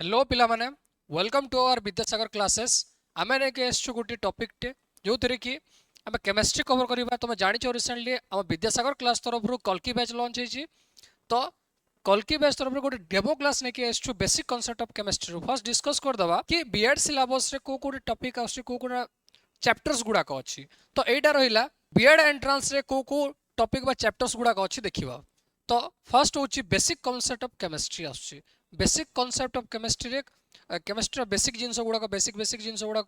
Hello पिला माने welcome to our Vidyasagar classes आमे नेके एसछु गुटी टॉपिक टे जो थरे कि आमे केमिस्ट्री कवर करिबा तुम जानिछो रिसेंटली हम विद्यासागर क्लास तरफ रु कल्की बैच लॉन्च हेछि तो कल्की बैच तरफ रु गोटे डेमो क्लास नेके एसछु बेसिक कांसेप्ट ऑफ केमिस्ट्री रु फर्स्ट डिस्कस कर दबा कि बीएड सिलेबस रे को टॉपिक आछि को चैप्टर्स गुडा को अछि तो एटा रहिला बीएड एंट्रेंस रे को टॉपिक बा चैप्टर्स गुडा को अछि देखिबा तो फर्स्ट होची बेसिक कांसेप्ट ऑफ केमिस्ट्री आछि बेसिक कांसेप्ट ऑफ केमिस्ट्री रे केमिस्ट्री बेसिक जिनस गुडा बेसिक बेसिक जिनस गुडा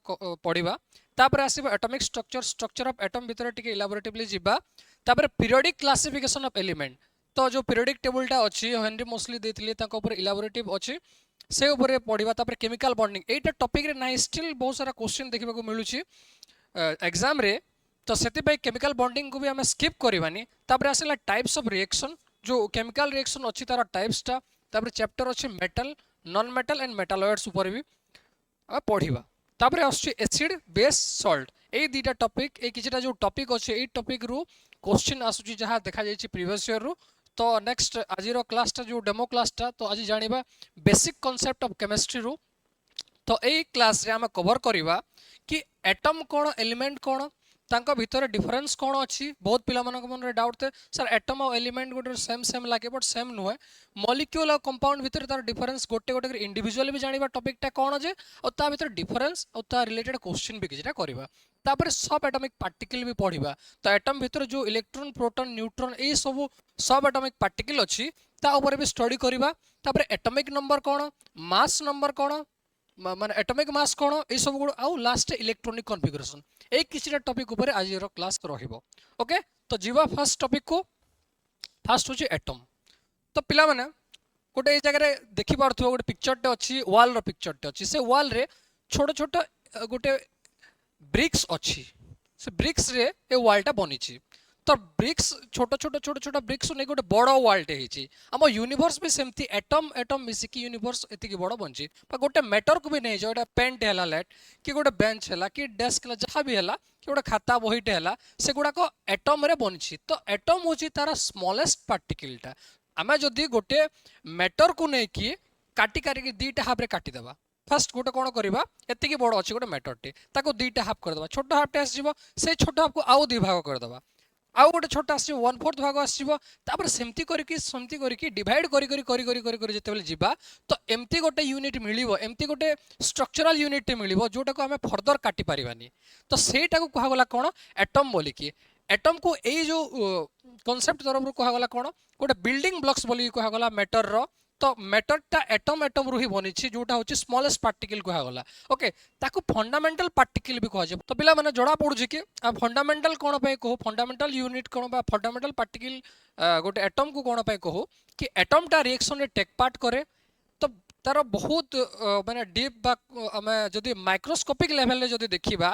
पढ़िबा तापर आसीबो एटॉमिक स्ट्रक्चर ऑफ एटम भीतर टिके इलाबोरेटिवली जिबा तापर पीरियोडिक क्लासिफिकेशन ऑफ एलिमेंट तो जो पीरियोडिक टेबलटा अछि हेनरी मोस्टली देथिले ताको ऊपर इलाबोरेटिव अछि से ऊपर पढ़िबा तापर केमिकल बॉन्डिंग एटा टॉपिक रे नाही स्टिल बहुत सारा क्वेश्चन देखिबा को मिलुछि एग्जाम रे तो सेति केमिकल बॉन्डिंग को भी हमें स्किप करबानी तापर आसला टाइप्स ऑफ रिएक्शन जो केमिकल रिएक्शन अछि तार टाइप्स टा तापर चैप्टर अछि metal non metal and metalloids ऊपर भी पढ़िबा तापर आछि एसिड बेस सॉल्ट ए दीटा टॉपिक ए किछटा जो टॉपिक अछि ए टॉपिक रु क्वेश्चन आसुची जहां देखा जायछि प्रीवियस ईयर रु तो नेक्स्ट आजिरो क्लास टा जो डेमो क्लास टा तो आज जानिबा बेसिक कांसेप्ट ऑफ केमिस्ट्री रु तो ए क्लास रे हम कवर करिबा कि एटम कोन एलिमेंट कोन तांको भितर डिफरेंस कोन अछि बहुत पिला मानक मन रे डाउट थे सर एटम और एलिमेंट गोटे सेम सेम लागे बट सेम नुहे मॉलिक्यूल और कंपाउंड भितर तार डिफरेंस गोटे गोटे इंडिविजुअल भी जानिबा टॉपिक टा कोन जे और ता भितर डिफरेंस और ता रिलेटेड क्वेश्चन भी किछटा करबा तापर सब एटॉमिक पार्टिकल भी पढ़िबा तो एटम भितर जो इलेक्ट्रॉन प्रोटॉन न्यूट्रॉन ए सब एटॉमिक पार्टिकल अछि ता ऊपर भी स्टडी करबा तापर एटॉमिक नंबर कोन मास नंबर कोन माने एटॉमिक मास कोन ए सब गुड आउ लास्ट इलेक्ट्रॉनिक कॉन्फ़िगरेशन एक किसी टॉपिक ऊपर आज क्लास रहिबो ओके तो जीवा फर्स्ट टॉपिक को फर्स्ट होची एटम तो पिला माने गोटे ए जगह देखि पारथो गोटे पिक्चर टे अछि वॉल रो पिक्चर टे अछि से वॉल रे छोट छोट गोटे ब्रिक्स अछि से ब्रिक्स रे ए वॉल टा बनिछि तो ब्रिक्स छोट छोट छोट छोट ब्रिक्स ने गोटे बड़ वॉल टे हिछि हम यूनिवर्स भी सेमती एटम एटम मिसिकी यूनिवर्स एतिकी बड़ बनछि बा गोटे मैटर को भी नै जो एटा पेंट हैला लाइट कि गोटे बेंच हैला कि डेस्क ला जहां भी हैला कि गोटे खाता बहीटे हैला से गुडा को एटम रे बनछि तो एटम होछि तार स्मॉलेस्ट पार्टिकल टा आमे जदी गोटे मैटर को नै कि काटी काटी दीटा हाफ रे काटी देबा फर्स्ट गोटे कोन करबा एतिकी बड़ अछि गोटे मैटर टे ताको दीटा हाफ कर देबा छोट हाफ टे आसीबो से छोट हाफ को आउ दी भाग कर देबा आउ गोटे छोट आसी 1/4 भाग आसीबो तापर सेमती करके डिवाइड करी जेतेबेले जिबा तो एमती गोटे यूनिट मिलिबो एमती गोटे स्ट्रक्चरल यूनिट मिलिबो जोटा को हमें फर्दर काटी परिबानी तो सेटा को कहा गला कोन एटम बोली कि एटम को ए जो कांसेप्ट तरफ रो कहा गला कोन गोटे बिल्डिंग ब्लॉक्स बोली कहा गला मैटर रो तो मैटर टा एटम एटम रु ही बनिछि जोटा होछि स्मॉलेस्ट पार्टिकल कहा गला ओके ताको फंडामेंटल पार्टिकल भी कहा जे तो पिला माने जड़ा पडुछि कि आ फंडामेंटल कोन पे को फंडामेंटल यूनिट कोन बा फंडामेंटल पार्टिकल गोटे एटम को कोन पे को कि एटम टा रिएक्शन रे टेक पार्ट करे तो तार बहुत माने डीप बा हमें जदी माइक्रोस्कोपिक लेवल रे जदी देखिबा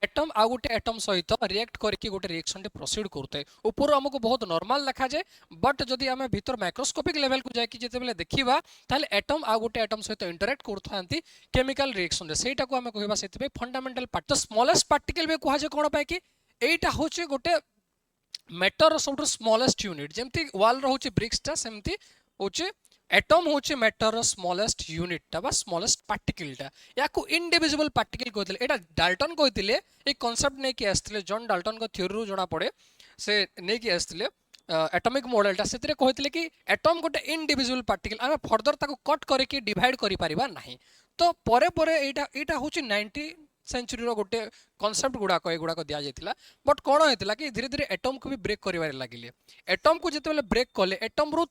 एटम आ गोटे एटम सहित रिएक्ट करके गोटे रिएक्शन रे प्रोसीड करते ऊपर हमको बहुत नॉर्मल देखा जाए बट जदी हमें भीतर माइक्रोस्कोपिक लेवल को जाय कि जेतेबेले देखिबा ताले एटम आ गोटे एटम सहित इंटरैक्ट करथांती केमिकल रिएक्शन रे सेटा को हमें कहबा सेति फंडामेंटल पार्ट तो स्मॉलेस्ट पार्टिकल भी कहा जे कोन पे कि एटा होचे गोटे मैटर सब स्मॉलेस्ट यूनिट जेमती वॉल रहउचे ब्रिक्स टा सेमती होचे एटम होचे मैटर स्मॉलेस्ट यूनिट टा बा स्मॉलेस्ट पार्टिकल टा याको इंडिविजुअल पार्टिकल कहथिले एटा डाल्टन कहथिले ए कांसेप्ट नै कि आस्थिले जॉन डाल्टन को थ्योरी रु जणा पड़े से नै कि आस्थिले एटॉमिक मॉडल टा सेतिरे कहथिले कि एटम गोटे इंडिविजुअल पार्टिकल आमे फर्दर ताको कट करे कि डिवाइड करि परिबा नाही तो परे परे एटा होचे 90 सेंचुरी रो गोटे कांसेप्ट गुडा को एगुडा को दिया जायतिला बट कोन हेतिला कि धीरे धीरे एटम को भी ब्रेक करिवारे लागिले एटम को जेतेबेले ब्रेक कले एटम रु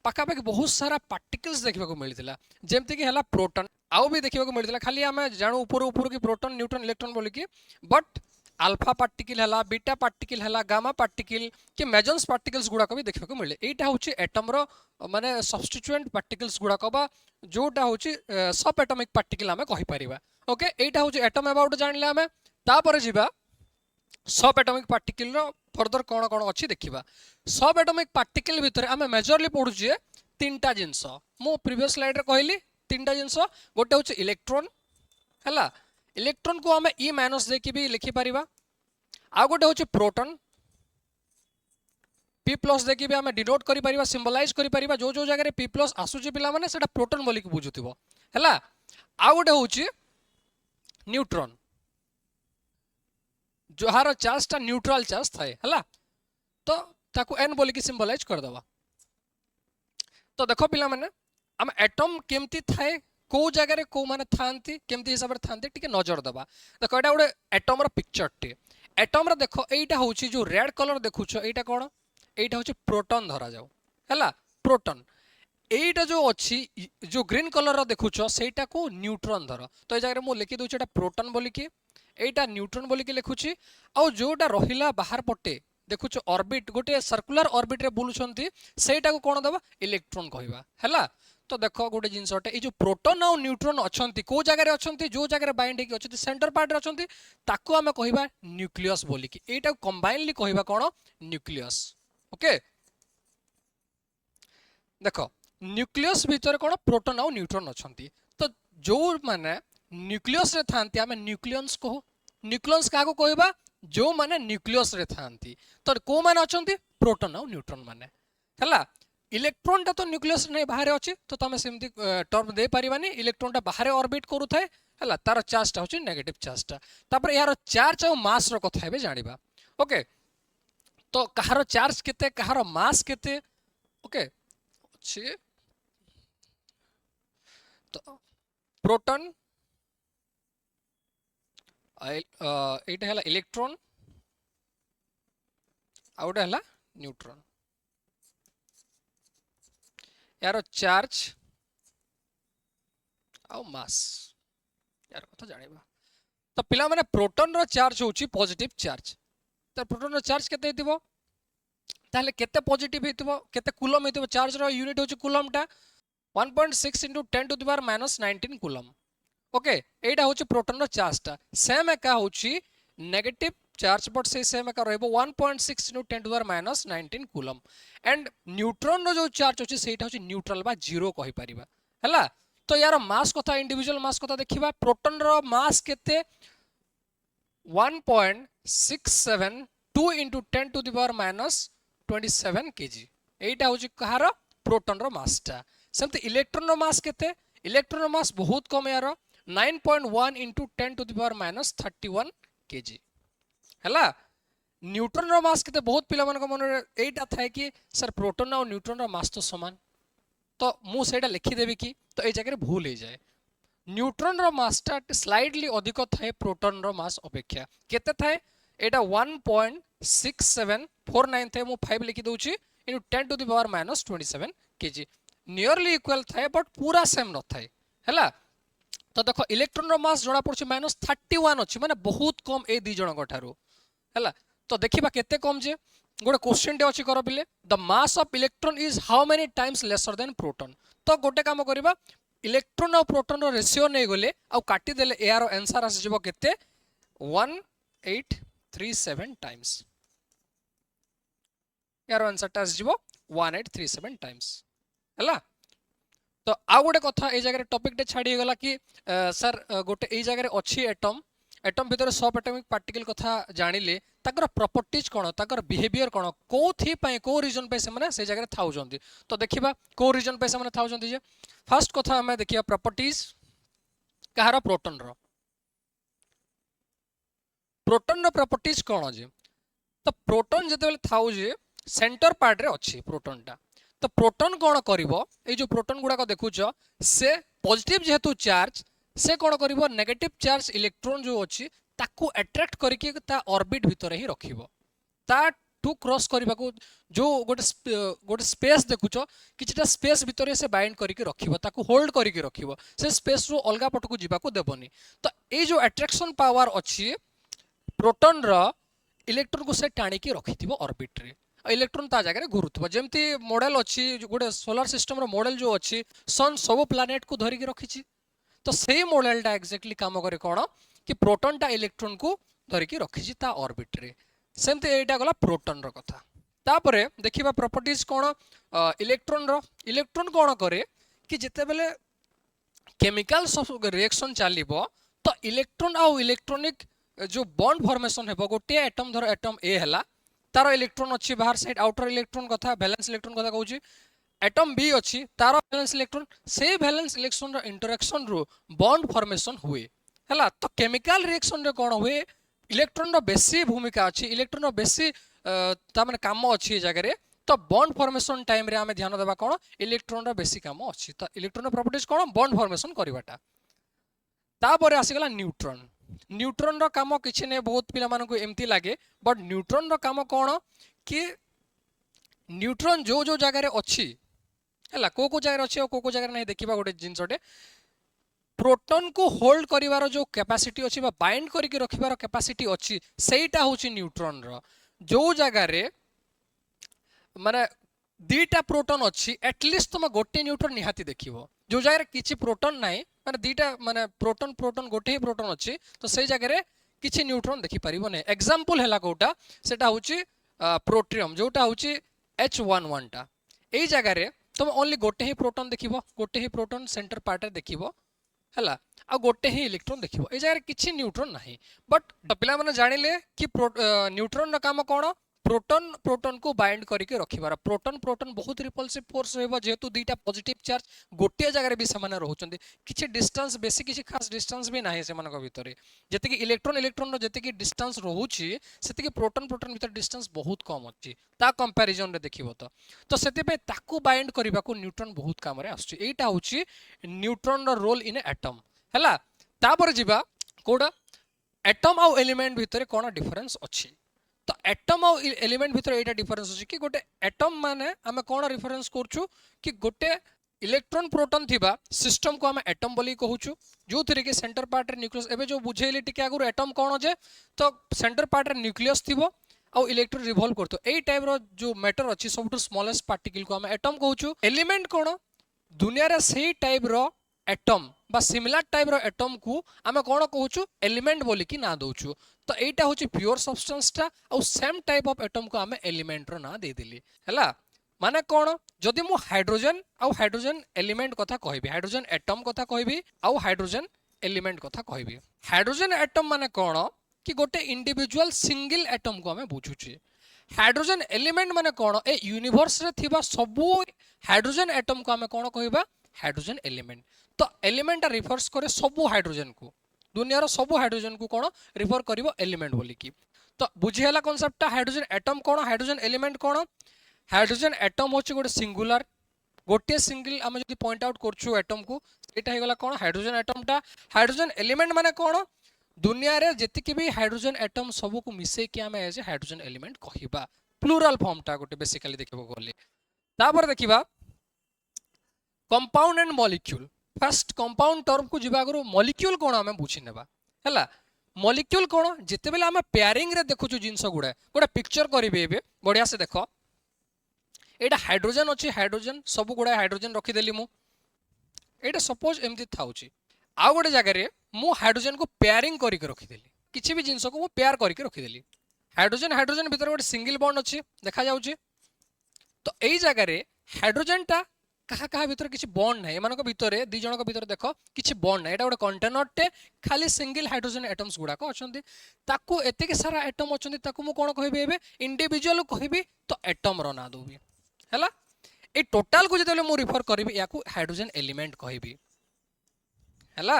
पाखापाखि बहुत सारा पार्टिकल्स देखा मिलता जमती कि है प्रोटॉन आउ भी देखा मिलता खाली आम जानू ऊपर ऊपर कि प्रोटॉन न्यूट्रॉन इलेक्ट्रॉन बोलिकी बट अल्फा पार्टिकल है बीटा पार्टिकल है गामा पार्टिकल कि मेजन्स पार्टिकल्स गुड़ाक भी देखा मिले यहाँ हूँ एटम रो माने सब्स्टिट्यूएंट पार्टिकल्स गुड़ाक बा जोटा हूँ सब एटॉमिक पार्टिकल आम कहीपर ओके यहाँ हूँ एटम अबाउट जानिले आम तापर जीवा सब एटॉमिक पार्टिकल रो फर्दर कौन कौन अच्छी देखा सब एटॉमिक पार्टिकल भितर आम मेजरली पढ़ुचे तीनटा जिनस मु प्रीवियस स्लाइड रे कहली तीनटा जिनस गोटे हूँ इलेक्ट्रॉन है इलेक्ट्रॉन को आम ई माइनस देकी भी लिखि पारिबा आ गोटे हूँ प्रोटॉन पी प्लस देखिए भी आम डिनोट कर सिंबलाइज कर जो जो जगह पी प्लस आसूची पिला माने सेटा प्रोटॉन बोली बुझुथिबो हैला। आउ गोटे होची न्यूट्रॉन, जहार चार्ज टा न्यूट्रल चार्ज थाए हैला। तो ताकू n बोली कि सिंबलाइज कर दवा। तो देखो पिला माने हम एटम केमती थाए, को जगह रे को माने थांती, केमती हिसाब रे थांती, टिके नजर दबा। देखो एटा गोटे एटम रो पिक्चर टे। एटम रो देखो एटा होची जो रेड कलर देखुछो, एटा कोन, एटा होची प्रोटॉन धरा जाऊ हैला, प्रोटॉन। एटा जो अछि जो ग्रीन कलर रो देखुछो सेटा को न्यूट्रॉन धर। तो ए जगह रे मु लिखि दोछ एटा प्रोटॉन बोली कि, एटा न्यूट्रॉन बोली कि लिखुछि। आ जोटा रहिला बाहर पटे देखुछ ऑर्बिट, गोटे सर्कुलर ऑर्बिट रे बुलुछंती, सेटा को कोन दबा, इलेक्ट्रॉन कहबा हैला। तो देखो गोटे जिनसटे ए जो प्रोटॉन और न्यूट्रॉन अछंती, को जगह रे अछंती, जो जगह रे बाइंड हेकि अछंती सेंटर पार्ट रे अछंती, ताको हमें कहबा न्यूक्लियस बोली कि। एटा कंबाइनली कहबा कोन, न्यूक्लियस। ओके देखो न्यूक्लियस भीतर कोन प्रोटॉन और न्यूट्रॉन अछंती। तो जो माने न्यूक्लियस रे थांती आमे न्यूक्लियंस कहो। न्यूक्लियंस काको कहबा, जो माने न्यूक्लियस रे थांती। तो को माने अछंती, प्रोटॉन और न्यूट्रॉन माने हैला। इलेक्ट्रॉन टा तो न्यूक्लियस ने बाहर अछि, तो तमे सेमती टर्म दे परिबानी। इलेक्ट्रॉन टा बाहर ऑर्बिट करू थाए हैला, तार चार्ज टा होची नेगेटिव चार्ज टा। तापर यार चार्ज और मास रो कथा हेबे जानिबा। ओके तो कहारो चार्ज केते, कहारो मास केते। ओके अछि तो प्रोटॉन एटा हला इलेक्ट्रॉन, आउटा हला न्यूट्रॉन। यार चार्ज आउ मास यार कथा जानिबा। तो पिला माने प्रोटॉन रो चार्ज होची पॉजिटिव चार्ज। तो प्रोटॉन रो चार्ज केते हेतिबो, ताले केते पॉजिटिव हेतिबो, केते कूलम हेतिबो। चार्ज रो यूनिट होची कूलम टा 1.6 × 10⁻⁻19 कूलम। ओके एटा होची प्रोटॉन रो चार्ज टा। सेम एका होची नेगेटिव चार्ज, बट से सेम एका रहबो 1.6 × 10⁻19 कूलम। एंड न्यूट्रॉन रो जो चार्ज होची सेटा होची न्यूट्रल बा जीरो कहि परिबा हैला। तो यार मास कथा, इंडिविजुअल मास कथा देखिबा। प्रोटॉन रो मास केते 1.672 × 10⁻⁻27 kg। एटा होची कहार, प्रोटॉन रो मास टा। सेमते इलेक्ट्रॉन रो मास केते, इलेक्ट्रॉन रो मास बहुत कम यार 9.1 × 10⁻31 kg हैला। न्यूट्रॉन रो मास केते, बहुत पिला मन को मन एटा थाए कि सर प्रोटॉन और न्यूट्रॉन रो मास तो समान, तो मु सेटा लिखि देबी कि, तो ए जगह रे भूल हो जाए। न्यूट्रॉन रो मास टा स्लाइडली अधिक थाए प्रोटॉन रो मास अपेक्षा। केते थाए, एटा 1.6749 थाए, मु 5 लिखि दोछि × 10⁻⁻27 kg। नियरली इक्वल थाए बट पूरा सेम न थाए हैला। तो देखो इलेक्ट्रॉन रो मास जणा पड़छ -31 अछि, माने बहुत कम ए दी जण गठारो हैला। तो देखिबा केते कम जे। गोटे क्वेश्चन टे अछि कर बिले, the mass of electron is how many times lesser than proton. तो गोटे काम करिबा, इलेक्ट्रॉन और प्रोटॉन रो रेशियो नै गले आ काटी देले, एआर आंसर आसी जबो केते 1837 टाइम्स। यार आंसर टा आसी जबो 1837 टाइम्स हैला। तो आ गोटे कथा ए जगह टॉपिक टे छाड़ी गला कि सर गोटे ए जगह अछि एटम, एटम भीतर सब एटॉमिक पार्टिकल कथा जानिले ताकर प्रॉपर्टीज कोन, ताकर बिहेवियर कोन, कोथि पय को रीजन पे से माने से जगह थाउ जंती। तो देखिबा को रीजन पे से माने थाउ जंती जे। फर्स्ट कथा हमें देखिया प्रॉपर्टीज कहार, प्रोटॉन रो। प्रोटॉन रो प्रॉपर्टीज कोन जे, तो प्रोटॉन जते थाउ जे सेंटर पार्ट रे अछि प्रोटॉन टा। तो प्रोटॉन कोन करिवो, ए जो प्रोटॉन गुडा को देखुछ से पॉजिटिव जेहेतु चार्ज, से कोन करिवो नेगेटिव चार्ज इलेक्ट्रॉन जो अछि ताकू अट्रैक्ट करके ता ऑर्बिट भीतर ही रखिवो। ता टू क्रॉस करबा को जो गोटे स्पेस देखुछ, किछटा स्पेस भीतर से बाइंड करके रखिवो, ताकू होल्ड करके रखिवो, से स्पेस रो अलगा पट को जिबा को देबोनी। तो ए जो अट्रैक्शन पावर अछि प्रोटॉन रो, इलेक्ट्रॉन को से टाणी के रखिथिबो ऑर्बिट रे। इलेक्ट्रॉन ता जगह घुरुथबो। जेमती मॉडल अछि गोटे सोलर सिस्टम रो मॉडल जो अछि, सन सब प्लैनेट को धरि के रखिछि। तो सेही मॉडल टा एक्जेक्टली काम करे कोन कि प्रोटॉन टा इलेक्ट्रॉन को धरि के रखिछि ता ऑर्बिट रे। सेमते एटा गला प्रोटॉन रो कथा। तापरे देखिबा प्रॉपर्टीज कोन, इलेक्ट्रॉन रो। इलेक्ट्रॉन कोन करे कि जेते बेले केमिकल रिएक्शन चलिबो, तो इलेक्ट्रॉन आ इलेक्ट्रॉनिक जो बॉन्ड फॉर्मेशन हेबो, गोटे एटम धर एटम ए हला, तार इलेक्ट्रॉन अछि बाहर साइड, आउटर इलेक्ट्रॉन कथा, वैलेंस इलेक्ट्रॉन कथा कहूची। एटम बी अच्छी तार वैलेंस इलेक्ट्रॉन से वैलेंस इलेक्ट्रॉन इंटरेक्शन रु बॉन्ड फॉर्मेशन हुए है। तो केमिकल रिएक्शन रे कौन हुए इलेक्ट्रॉन बेसी भूमिका अच्छी इलेक्ट्रॉन बेसी तार काम अच्छी जगह तो बॉन्ड फॉर्मेशन टाइम रे आमे ध्यान देबा कोन इलेक्ट्रॉन बेसी काम अच्छी तो इलेक्ट्रॉन प्रॉपर्टीज कोन बॉन्ड फॉर्मेशन करवाटा। तापर आसीगला न्यूट्रॉन न्यूट्रॉन रो काम किछि ने बहुत पिला मानको एमती लागे बट न्यूट्रॉन रो काम कोन कि न्यूट्रॉन जो जो जगह रे अच्छी है को जगह अच्छी और को जगह नहीं देखा गोटे जिनसटे प्रोटॉन को होल्ड करिवार जो कैपेसिटी अच्छी बाइंड करके रखिबार कैपेसिटी अच्छी सेटा होची न्यूट्रॉन रो जो जगह रे माने दीटा प्रोटॉन अच्छी एटलिस्ट तुम गोटे न्यूट्रॉन निहाती देखिबो जो जगह किछि प्रोटॉन नाही माने दीटा माने प्रोटॉन प्रोटॉन गोटे ही प्रोटॉन अच्छी तो से जगह रे किछि न्यूट्रॉन देखि परिबो नै एग्जांपल हैला कोटा सेटा होची प्रोटियम जोटा होची H11 टा एई जगह रे तुम ओनली गोटे ही प्रोटॉन देखिबो गोटे ही प्रोटॉन सेंटर पार्ट रे देखिबो हैला आ गोटे ही इलेक्ट्रॉन देखिबो ए जगह किछि न्यूट्रॉन नाही बट पिला माने जानिले कि न्यूट्रॉन रो काम कोन प्रोटॉन प्रोटॉन को बाइंड करके रखिबार प्रोटॉन प्रोटॉन बहुत रिपल्सिव फोर्स रहबो जेतु दुईटा पॉजिटिव चार्ज गोटे जगह रे भी समान रहउचंदी किछि डिस्टेंस बेसी किछि खास डिस्टेंस भी नाही से मानक भितरे जते कि इलेक्ट्रॉन इलेक्ट्रॉन रो जते कि डिस्टेंस रहउची सेते कि प्रोटॉन प्रोटॉन भितर डिस्टेंस बहुत कम अछि ता कंपैरिजन रे देखिबो तो सेते पे ताकू बाइंड करिबा को न्यूट्रॉन बहुत काम रे आछी एटा होची न्यूट्रॉन रो रोल इन एटम हैला तापर जिबा कोडा एटम आ एलिमेंट भितरे कोन डिफरेंस अछि तो एटम और एलिमेंट भितर एटा डिफरेंस अछि कि गोटे एटम माने हमें कोन रेफरेंस करछु कि गोटे इलेक्ट्रॉन प्रोटॉन थिबा सिस्टम को हमें एटम बोली कहूछु जो थरे के सेंटर पार्ट रे न्यूक्लियस एबे जो बुझेली टिके आगु एटम कोन जे तो सेंटर पार्ट रे न्यूक्लियस थिबो और इलेक्ट्रॉन रिवॉल्व करतो एई टाइप रो जो मैटर अछि सबटु स्मॉलेस्ट पार्टिकल को हमें एटम कहूछु एलिमेंट कोन दुनिया रे सेही टाइप रो एटम बा सिमिलर टाइप रो एटम को आमे कोन कहूछु एलिमेंट बोली कि ना दोछु तो एटा होची प्योर सब्सटेंस टा और सेम टाइप ऑफ एटम को आमे एलिमेंट रो ना दे देली हैला माने कोन जदि मु हाइड्रोजन एलिमेंट कथा कहबी हाइड्रोजन एटम कथा कहबी और हाइड्रोजन एलिमेंट कथा कहबी हाइड्रोजन एटम माने कोन कि गोटे इंडिविजुअल सिंगल एटम को आमे बुझुची हाइड्रोजन एलिमेंट माने कोन ए यूनिवर्स रे थिबा सबु हाइड्रोजन एटम को आमे कोन कहबा हाइड्रोजन एलिमेंट तो एलिमेंट रिफर्स करे सबु हाइड्रोजन को दुनिया रो सबु हाइड्रोजन को कोन रिफर करिवो एलिमेंट बोली की तो बुझी हला कांसेप्ट हाइड्रोजन एटम कोन हाइड्रोजन एलिमेंट कोन हाइड्रोजन एटम होची गोटे सिंगुलर गोटे सिंगल आमे जदी पॉइंट आउट करछु एटम को सेटा हे गला कोन हाइड्रोजन एटम टा हाइड्रोजन एलिमेंट माने कोन दुनिया रे जति भी हाइड्रोजन एटम सबु को मिसे कि आमे एज हाइड्रोजन एलिमेंट कहिबा प्लुरल फॉर्म टा गोटे बेसिकली देखबो गले तापर देखिबा compound and molecule first compound term को जिबा गरो मॉलिक्यूल कोन हमें बुझी नेबा हैला मॉलिक्यूल कोन जेते बेले हमें पेयरिंग रे देखुछु जिंस गुडा गोटे पिक्चर करिबे एबे बढ़िया से देखो एटा हाइड्रोजन अछि हाइड्रोजन सब गुडा हाइड्रोजन रखि देली मु एटा सपोज एमती थाउची आ गोटे जगह रे मु हाइड्रोजन को पेयरिंग करिके रखि देली किछि भी जिंस को मु पेयर करिके रखि देली हाइड्रोजन हाइड्रोजन भीतर गोटे सिंगल बॉन्ड अछि देखा जाउची तो एई जगह रे हाइड्रोजन टा कहा कहा भीतर किछि बॉन्ड नै एमानको भीतर दी जनक भीतर देखो किछि बॉन्ड नै एटा गोटे कंटेनर टे खाली सिंगल हाइड्रोजन एटम्स गुडा को अछंती ताकू एते के सारा एटम अछंती ताकू मु कोन कहबे एबे इंडिविजुअल कहबी तो एटम रो ना दोबी हैला ए टोटल को जते मु रिफर करबी याकू हाइड्रोजन एलिमेंट कहबी हैला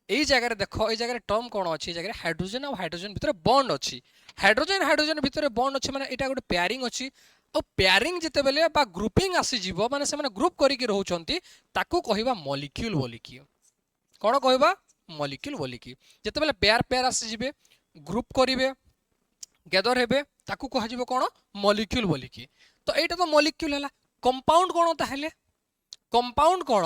एई जगह रे देखो एई जगह रे टर्म कोन अछि जगह रे हाइड्रोजन और हाइड्रोजन भीतर बॉन्ड अछि हाइड्रोजन हाइड्रोजन भीतर बॉन्ड अछि माने एटा गोटे पेयरिंग अछि और पेयरिंग जिते बेले बा ग्रुपिंग आसी जीवो माने से माने ग्रुप करिके रहउचंती ताकू कहिबा मॉलिक्यूल बोली की कोन कहिबा मॉलिक्यूल बोली की जिते बेले पेयर पेयर आसी जीवे ग्रुप करिवे गैदर हेबे ताकू कह जीवो कोन मॉलिक्यूल बोली की तो एटा तो मॉलिक्यूल हला कंपाउंड कोन ताहेले कंपाउंड कोन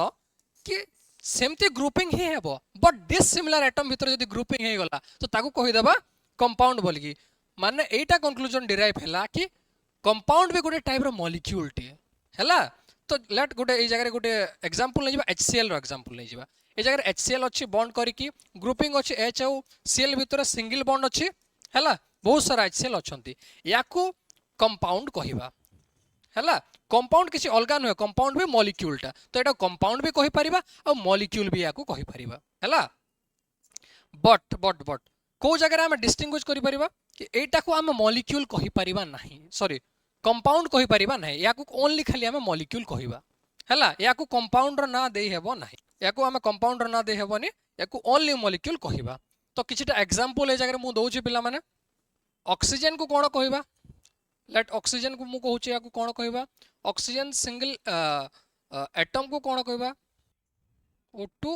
कि सेमती ग्रुपिंग ही हेबो बट डिसिमिलर एटम भीतर जदी ग्रुपिंग हे गला तो ताकू कहि देबा कंपाउंड बोली की माने एटा कंक्लूजन डिराइव हैला कि कंपाउंड भी गोटे टाइप रो मॉलिक्यूल टे हैला तो लेट गोटे ए जगह गोटे एग्जांपल नै जिबा HCl रो एग्जांपल नै जिबा ए जगह HCl अछि बॉन्ड करिकी ग्रुपिंग अछि H और Cl भीतर सिंगल बॉन्ड अछि हैला बहुत सारा HCl अछंती याकू कंपाउंड कहिबा हैला कंपाउंड किछि अलगा न कंपाउंड भी मॉलिक्यूल टा तो एटा कंपाउंड भी कहि परिबा और मॉलिक्यूल भी याकू कहि परिबा हैला बट को जगह रे हम डिस्टिंग्विश करि परिबा कि एटा को हम मॉलिक्यूल कहि परिबा नाही सॉरी कंपाउंड कहि परिबा नाही या को ओनली खाली हमें मॉलिक्यूल कहिबा हैला या को कंपाउंड रो ना देई हेबो नाही या को हमें कंपाउंड रो ना देई हेबोनी या को ओनली मॉलिक्यूल कहिबा तो किछटा एग्जांपल ए जगह मु दउछि पिला माने ऑक्सीजन को कोन कहिबा लेट ऑक्सीजन को मु कहूछि या को कोन कहिबा ऑक्सीजन सिंगल एटम को कोन कहिबा O2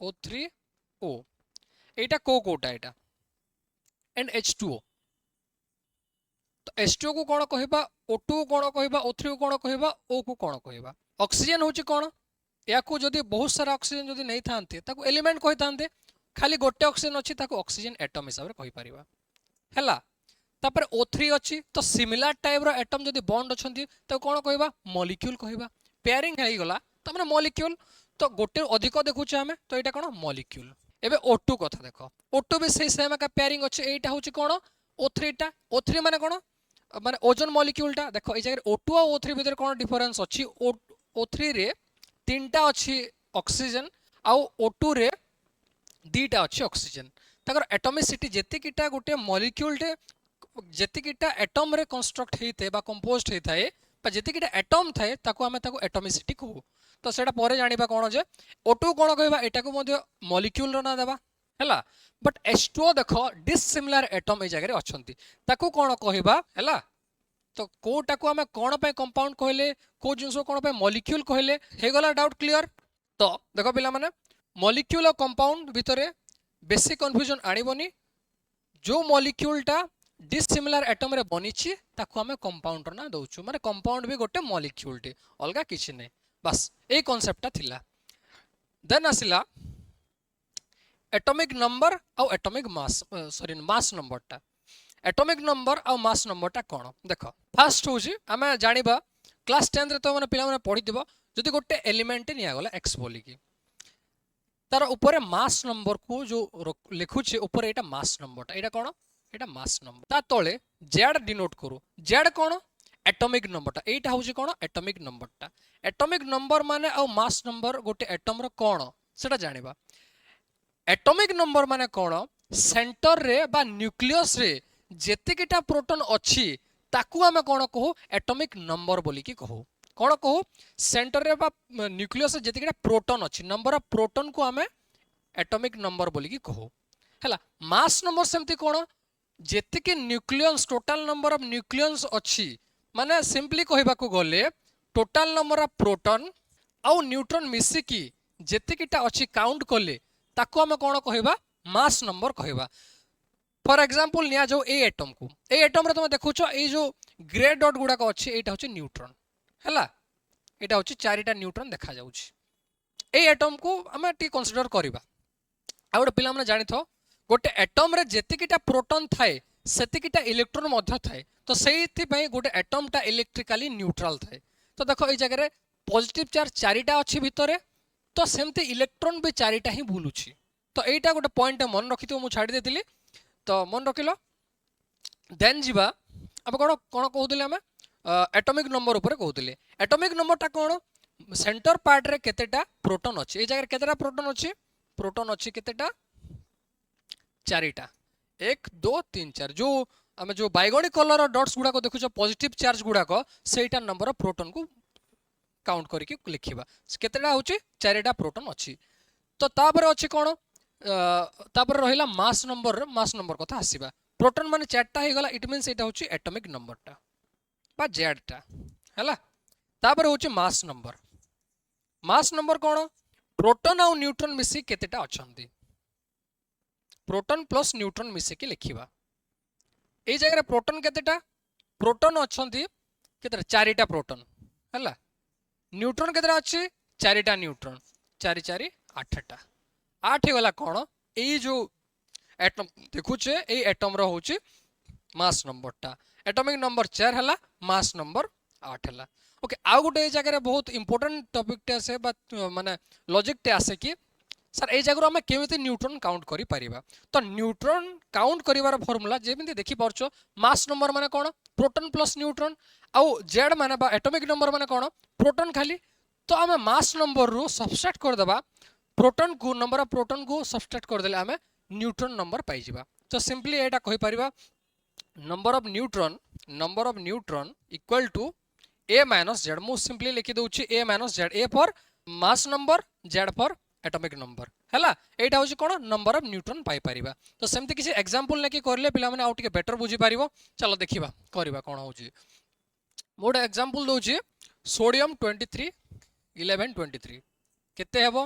O3 O Etah Kota Etah and H2O तो H2O को कोन कहिबा O2 को कोन कहिबा O3 को कोन कहिबा O को कोन कहिबा ऑक्सीजन होछि कोन या को जदी बहुत सारा ऑक्सीजन जदी नै थांते ताको एलिमेंट कहि थांते खाली गोटे ऑक्सीजन अछि ताको ऑक्सीजन एटम हिसाब रे कहि परिबा हैला तापर O3 अछि तो सिमिलर टाइप रो एटम जदी बॉन्ड अछंती तो कोन कहिबा मॉलिक्यूल कहिबा पेयरिंग हेइ गला त माने मॉलिक्यूल तो गोटे अधिक देखुछे हमें तो एटा कोन मॉलिक्यूल एबे O2 कथा देखो O2 भी सही सेम का पेयरिंग अछि एटा होछि कोन O3 टा O3 माने कोन माने ओजोन मॉलिक्यूल टा देखो ए जगह O2 और O3 भीतर कोन डिफरेंस अछि O3 रे तीनटा अछि ऑक्सीजन आ O2 रे दीटा अछि ऑक्सीजन तकर एटॉमिसिटी जेतिकिटा गोटे मॉलिक्यूल टे जेतिकिटा एटम रे कंस्ट्रक्ट हेइते बा कंपोज्ड हेइथाय बा जेतिकिटा एटम थाए ताको हमें ताको एटॉमिसिटी कहू तो सेटा परे जानिबा कोन जे O2 कोन कहबा एटा को मध्य मॉलिक्यूल रो ना देबा हैला बट H2O देखो डिसिमिलर एटम ए जगह रे अछंती ताको कोन कहबा हैला तो कोटा को हमें कोन पे कंपाउंड कहले को जिंसो कोन पे मॉलिक्यूल कहले हे गला डाउट क्लियर तो देखो पिला माने मॉलिक्यूल और कंपाउंड भितरे बेसी कंफ्यूजन आनिबोनी जो मॉलिक्यूल टा डिसिमिलर एटम रे बनिछि ताको हमें कंपाउंड ना दउछु माने कंपाउंड भी गोटे मॉलिक्यूल टे अलगा किछि नै बस ए कांसेप्ट थिला देन आसिला एटॉमिक नंबर और atomic mass sorry mass number टा एटॉमिक नंबर और मास नंबर टा कोन देखो फर्स्ट होछि हमें जानिबा क्लास 10 रे तो माने पिला माने पढिदिबो जदि गोटे एलिमेंट निया गला x बोली की तार ऊपर मास नंबर को जो लिखुछि ऊपर एटा मास नंबर टा एटा कोन एटा मास नंबर ता तळे z डिनोट करू z कोन एटॉमिक नंबर टा एटा होछि कोन एटॉमिक नंबर टा एटॉमिक नंबर माने और मास नंबर गोटे एटम रो कोन सेटा जानिबा एटॉमिक नंबर माने कोन सेंटर रे बा न्यूक्लियस रे जेतिकिटा प्रोटॉन अछि ताकू हमें कोन कहू एटॉमिक नंबर बोली की कहू कोन कहू सेंटर रे बा न्यूक्लियस रे जेतिकिटा प्रोटॉन अछि नंबर ऑफ प्रोटॉन को हमें एटॉमिक नंबर बोली की कहू हैला मास नंबर सेमती कोन जेतिके nucleus total number of nucleus अछि माने सिंपली कहबा को गले टोटल नंबर ऑफ प्रोटॉन आउ न्यूट्रॉन मिसी की जेतिकिटा अछि काउंट करले ताको हमें कोन कहबा मास नंबर कहबा फॉर एग्जांपल निया जो ए एटम रे तुम देखुछो ए जो ग्रे डॉट गुडा को अछि एटा होछि न्यूट्रॉन हैला एटा होछि चारिटा न्यूट्रॉन देखा जाउछि ए एटम को हमें टी कंसीडर करबा आ गोटे पिला माने जानि थो गोटे एटम रे जेतिकिटा प्रोटॉन थाए सेतिकिटा इलेक्ट्रॉन मध्य थाए तो सेति पई गोटे एटम टा इलेक्ट्रिकली न्यूट्रल थाए तो देखो ए जगह रे पॉजिटिव चार्ज चारिटा अछि भितरे तो सेमते इलेक्ट्रॉन भी चारिटा ही बुलुछि तो एटा गोटे पॉइंट मन रखितो मु छाडी देतिली तो मन रखिलो देन जीवा अब कोन कोन कहउतिले हमें एटॉमिक नंबर ऊपर कहउतिले एटॉमिक नंबर टा कोन सेंटर पार्ट रे केतेटा प्रोटॉन अछि ए जगह केतेटा प्रोटॉन अछि केतेटा चारिटा 1 2 3 4 जो हमें जो बैगनी कलर डॉट्स गुडा को देखुछो पॉजिटिव चार्ज गुडा को सेटा नंबर ऑफ प्रोटॉन को काउंट करके लिखिबा केतेटा होछि चारिटा प्रोटॉन अछि तो तापर अछि कोन तापर रहिला मास नंबर कथा आसीबा प्रोटॉन माने चारटा हे गला इट मींस एटा होछि एटॉमिक नंबर टा बा z टा हैला तापर होछि मास नंबर कोन प्रोटॉन और न्यूट्रॉन मिसी केतेटा अछंती प्रोटॉन प्लस न्यूट्रॉन मिसी के लिखिबा ए जगह प्रोटॉन केतेटा प्रोटॉन अछंती केतेटा चारिटा प्रोटॉन हैला न्यूट्रॉन केतेटा अछि चारिटा न्यूट्रॉन 4 4 8टा 8 गला कोन ए जो एटम देखुचे ए एटम रो होची मास नंबर टा एटॉमिक नंबर 4 हला मास नंबर 8 हला ओके आ गुटे ए जगह रे बहुत इंपोर्टेंट टॉपिक टे आसे बा माने लॉजिक टे आसे कि सर ए जगह हम केमिति न्यूट्रॉन काउंट करि परिबा तो न्यूट्रॉन काउंट करिवार फार्मूला जेमिति देखि परछो मास नंबर माने कोन प्रोटॉन प्लस न्यूट्रॉन आ जेड माने बा एटॉमिक नंबर माने कोन प्रोटॉन खाली तो हमें मास नंबर रो सबट्रैक्ट कर देबा प्रोटॉन को नंबर ऑफ प्रोटॉन को सबट्रैक्ट कर देले हमें न्यूट्रॉन नंबर पाई जिबा तो सिंपली एटा कहि परिबा number of neutron equal to A minus Z मु सिंपली लिखि दउछि A minus Z A for mass number Z for atomic number हैला एटा होछि कोन नंबर ऑफ न्यूट्रॉन पाई परिबा तो सेमति किछि एग्जांपल लेके करले पिला माने आउट के बेटर बुझी पारिबो चलो देखिबा करबा कोन होछि मोड एग्जांपल दउछि सोडियम 23 11 23 केते हेबो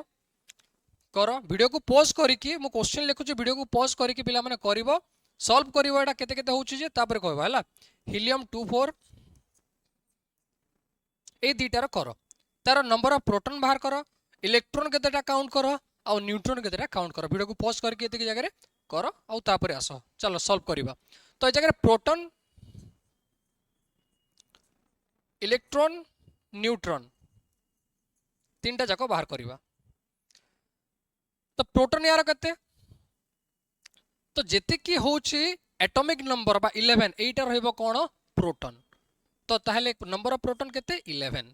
कर वीडियो को पॉज करिकि मु क्वेश्चन लिखुछि वीडियो को पॉज करिकि पिला माने करबो सॉल्व करबो एटा केते केते होछि जे तापर कहबा हैला हीलियम 24 ए दीटार कर तार नंबर ऑफ प्रोटॉन बाहर कर इलेक्ट्रॉन केतेटा काउंट कर आ न्यूट्रॉन केतेटा काउंट कर वीडियो को पॉज करके एते जगह रे कर आ तापर आसो चलो सॉल्व करबा तो ए जगह प्रोटॉन इलेक्ट्रॉन न्यूट्रॉन तीनटा जाको बाहर करबा तो प्रोटॉन यार केते तो जेते की होची एटॉमिक नंबर बा 11 एटा रहइबो कोन प्रोटॉन तो ताहले नंबर ऑफ प्रोटॉन केते 11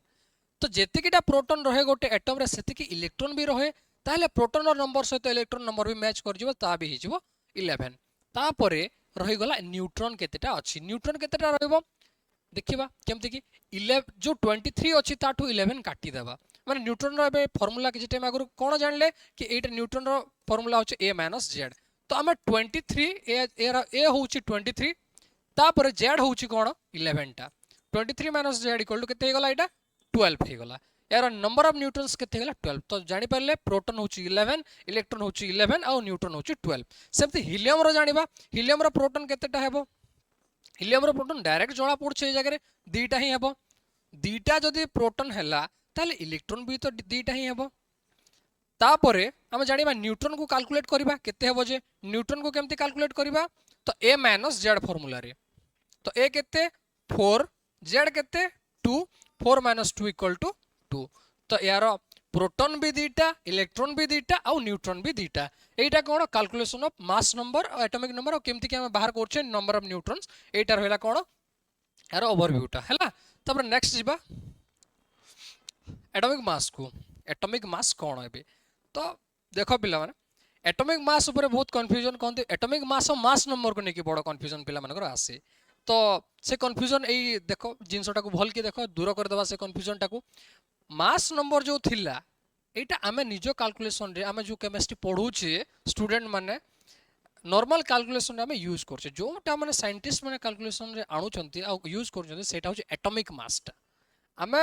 तो जेतिकिटा प्रोटॉन रहे गोटे एटम रे सेतिकी इलेक्ट्रॉन भी रहे ताहले प्रोटॉन और नंबर सहित इलेक्ट्रॉन नंबर भी मैच कर जिवो ता भी हिजिवो 11 तापरे रहि गला न्यूट्रॉन केतेटा अछि न्यूट्रॉन केतेटा रहइबो देखिबा केमति की 11 जो 23 अछि ताठू 11 काटी देबा माने न्यूट्रॉन रो बे फार्मूला कि टाइम आगु कोन जानले कि एटा न्यूट्रॉन रो फार्मूला होछि a - z तो हमें 23 ए होछि 23 तापर z होछि कोन 11 टा 23 - z इक्वल टू केते गला एटा 12 हे गला यार नंबर ऑफ न्यूट्रॉन्स केते गला 12 तो जानि परले प्रोटॉन होछि 11 इलेक्ट्रॉन होछि 11 आ न्यूट्रॉन होछि 12 सेमति हीलियम रो जानिबा हीलियम रो प्रोटॉन केतेटा हेबो हीलियम रो प्रोटॉन डायरेक्ट जळा पड़छ ए जगह रे दीटा ही हेबो दीटा जदी प्रोटॉन हैला ताले इलेक्ट्रॉन भी तो दीटा ही हेबो तापरे हम जानिबा न्यूट्रॉन को कैलकुलेट करिबा केते हेबो जे न्यूट्रॉन को केमति कैलकुलेट करिबा तो a - z फार्मूला रे तो a केते 4 z केते 2 4 - 2 इक्वल टू 2 तो यार प्रोटॉन भी दीटा इलेक्ट्रॉन भी दीटा आ न्यूट्रॉन भी दीटा एटा कोन कैलकुलेशन ऑफ मास नंबर और एटॉमिक नंबर और केमति के हम बाहर करछे नंबर ऑफ न्यूट्रॉन्स एटा रहला कोन यार ओवरव्यूटा हैला तब नेक्स्ट जिबा एटॉमिक मास कोन हेबे तो देखो पिला माने एटॉमिक मास ऊपर बहुत कंफ्यूजन कहते एटॉमिक मास और मास नंबर को लेकिन बड़ कंफ्यूजन पिला मानकर आसे तो से कंफ्यूजन एई देखो जिनसटा को भल के देखो दूर कर देबा से कंफ्यूजन टाको मास नंबर जो थिला एटा आमे निजो कैलकुलेशन रे आमे जो केमिस्ट्री पढू छे स्टूडेंट माने नॉर्मल कैलकुलेशन आमे यूज करछे जोटा माने साइंटिस्ट माने कैलकुलेशन रे आनु छंती आ यूज करछंती सेटा होचे एटॉमिक मास टा आमे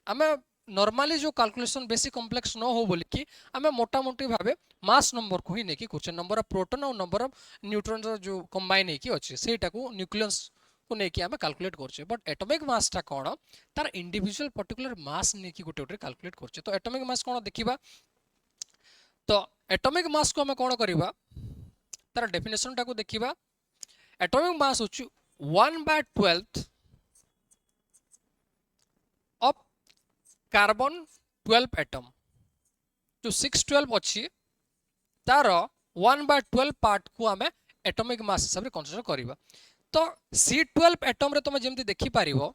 आमे नॉर्मली जो कैलकुलेशन बेसी कॉम्प्लेक्स न हो बोली कि आमे मोटा मोटी भाबे मास नंबर को ही नेकी करछे नंबर ऑफ प्रोटॉन और नंबर ऑफ न्यूट्रॉन जो कंबाइन हेकी अछि सेटा को न्यूक्लियस को नेकी आमे कैलकुलेट करछे बट एटॉमिक मास टा कोन तार इंडिविजुअल पर्टिकुलर मास नेकी गोटे गोटे कैलकुलेट करछे तो एटॉमिक मास कोन देखिबा तो एटॉमिक मास को आमे कोन करिबा तार डेफिनेशन टा को देखिबा एटॉमिक मास होची 1/12 ऑफ कार्बन 12 एटम जो 612 अच्छी तार 1/12 पार्ट को आम एटॉमिक मास हिसाब से कंसीडर करिबा तो C12 एटम रे तुम जेमती देखि पारिबो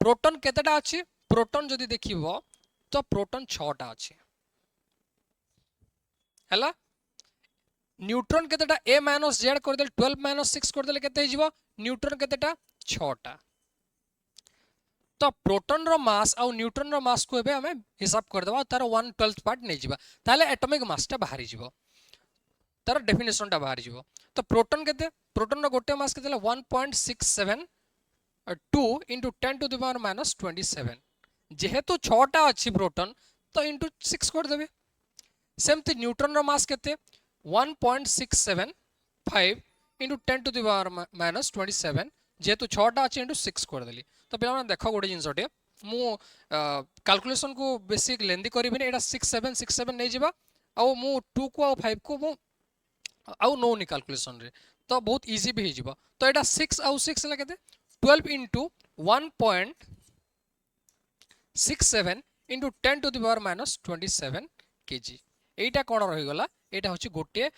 प्रोटॉन केतेटा अछि प्रोटॉन जदि देखिबो तो प्रोटॉन 6टा अछि हैला न्यूट्रॉन केतेटा a - z कर देल 12 - 6 कर देल केते हिजबो न्यूट्रॉन केतेटा 6टा तो प्रोटॉन रो मास और न्यूट्रॉन रो मास को एबे हमें हिसाब कर देबा तार 1/12 पार्ट नै जिबा ताले एटॉमिक मास टा बाहरी जिवो तार डेफिनेशन टा बाहरी जिवो तो प्रोटॉन केते प्रोटॉन रो गोटे मास केते 1.67 2 into 10 to the power minus 27 जेहेतु 6टा अछि प्रोटॉन तो into 6 कर देबे सेमति न्यूट्रॉन रो मास केते 1.675 into 10 to the power minus 27 जेहेतु 6टा अछि into 6 कर देली तो पिला माने देखो गोटे जिंसटे मु कैलकुलेशन को बेसिक लेंदी करिबिनी एटा 6767 नै जिबा आ मु 2 को आ 5 को मु आ नो नि कैलकुलेशन रे तो बहुत इजी भी हिजिबा तो एटा 6 आ 6 ला केते 12 into 1.67 into 10 to the power minus 27 kg एटा कोन रहि गला एटा होची गोटे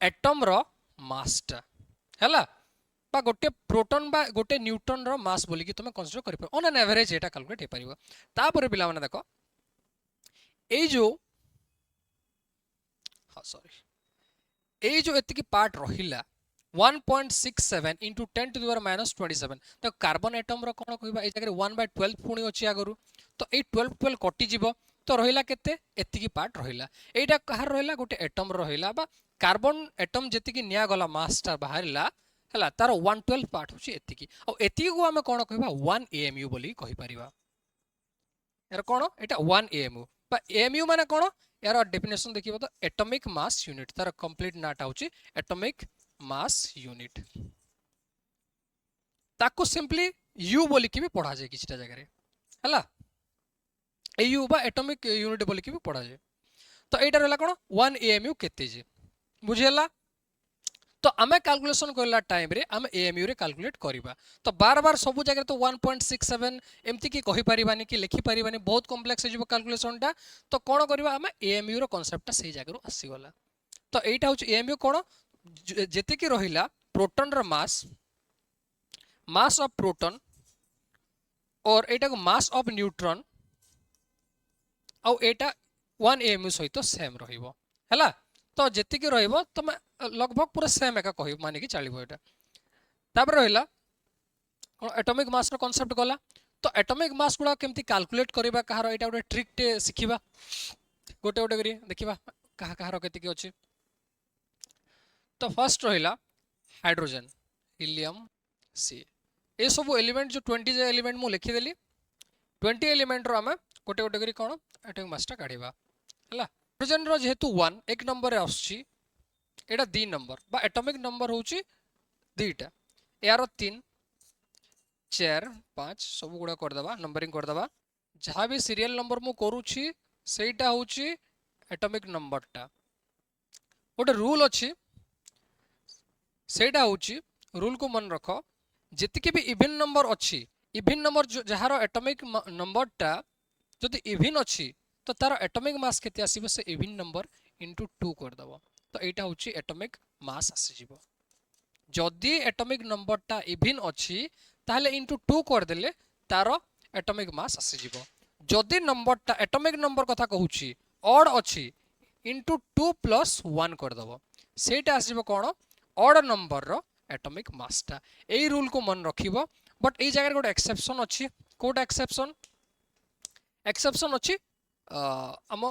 एटम रो मास टा हैला बा गोटे प्रोटॉन बा गोटे न्यूट्रॉन रो मास बोली कि तुम कंसीडर करि पर on an average Etah calculate हे परिबो तापर पिला माने देखो ए जो हां सॉरी ए जो एति की पार्ट रहिला 1.67 into 10 to the power minus 27 तो कार्बन एटम रो कोन कहबा ए जगह 1/12 पुणी अछि आगरु तो ए 12 12 कटि जीवो तो रहिला केते एतिकी पार्ट रहिला एटा कहार रहिला गोटे एटम रहिला बा कार्बन एटम जेतिकी निया गला मास ता बाहरिला हला तार 112 पार्ट होछि एतिकी आ एतिकी को हम कोन कहबा 1 AMU बोली कहि परिबा यार कोन एटा 1 AMU बा AMU माने कोन यार डेफिनेशन देखिबो तो एटॉमिक मास यूनिट तार कंप्लीट नाटा होछि एटॉमिक मास यूनिट ताको सिंपली यू बोली की भी पढ़ा जाए किछटा जगह रे हला ए यू बा एटॉमिक यूनिट बोली की भी पढ़ा जाए तो एटा रहला कोन 1 AMU केते जे बुझेला तो आमे कैलकुलेशन करला टाइम रे आमे AMU रे कैलकुलेट करिबा तो बार बार सब जगह तो 1.67 एमती की कहि परिबानी कि लिखि परिबानी बहुत कॉम्प्लेक्स जेबो कैलकुलेशन टा तो कोन करबा आमे AMU रो कांसेप्ट टा सही जगह रो आसी गला तो एटा होची AMU कोन जेते की रहिला प्रोटॉन रो मास ऑफ प्रोटॉन और एटा को मास ऑफ न्यूट्रॉन और एटा 1 AMU सहित सेम रहिबो हैला तो जेते की रहिबो तमे लगभग पूरा सेम एका कहि माने की चलिबो एटा तापर रहिला एटॉमिक मास रो कांसेप्ट गला तो एटॉमिक मास गुडा केमती कैलकुलेट करबा कहार एटा गोटे ट्रिक टे सिखिबा गोटे गोटे करी देखिबा कहा कहार केते की अछि तो फर्स्ट रहिला हाइड्रोजन हीलियम सी ए सब एलिमेंट जो 20 जे एलिमेंट मु लिखि देली 20 एलिमेंट रो हमें गोटे गोटे करी कोन एटॉमिक मास टा काढिबा हला हाइड्रोजन रो जेहेतु 1 एक नंबर रे आछि एटा 2 नंबर बा एटॉमिक नंबर होची दुईटा यार 3 4 5 सब गुडा कर दबा नंबरिंग कर दबा जहां भी सीरियल नंबर मु करूची सेटा होची एटॉमिक नंबर टा गोटे रूल अछि सेटा होची रूल को मन रखो जेतिके भी इवन नंबर अछि इवन नंबर जहार एटॉमिक नंबर टा जदि इवन अछि तो तार एटॉमिक मास केते आसीबो से इवन नंबर इनटू 2 कर दबो तो एटा होची एटॉमिक मास आसी जीवो जदि एटॉमिक नंबर टा इवन अछि ताहले इनटू 2 कर देले तार एटॉमिक मास आसी जीवो जदि नंबर टा एटॉमिक नंबर कथा कहूची ऑड अछि इनटू 2 प्लस 1 कर दबो सेटा आसीबो कोन ऑड नंबर रो एटॉमिक मास टा एई रूल को मन रखिबो बट एई जगह गोटे एक्सेप्शन अछि कोड एक्सेप्शन अछि हम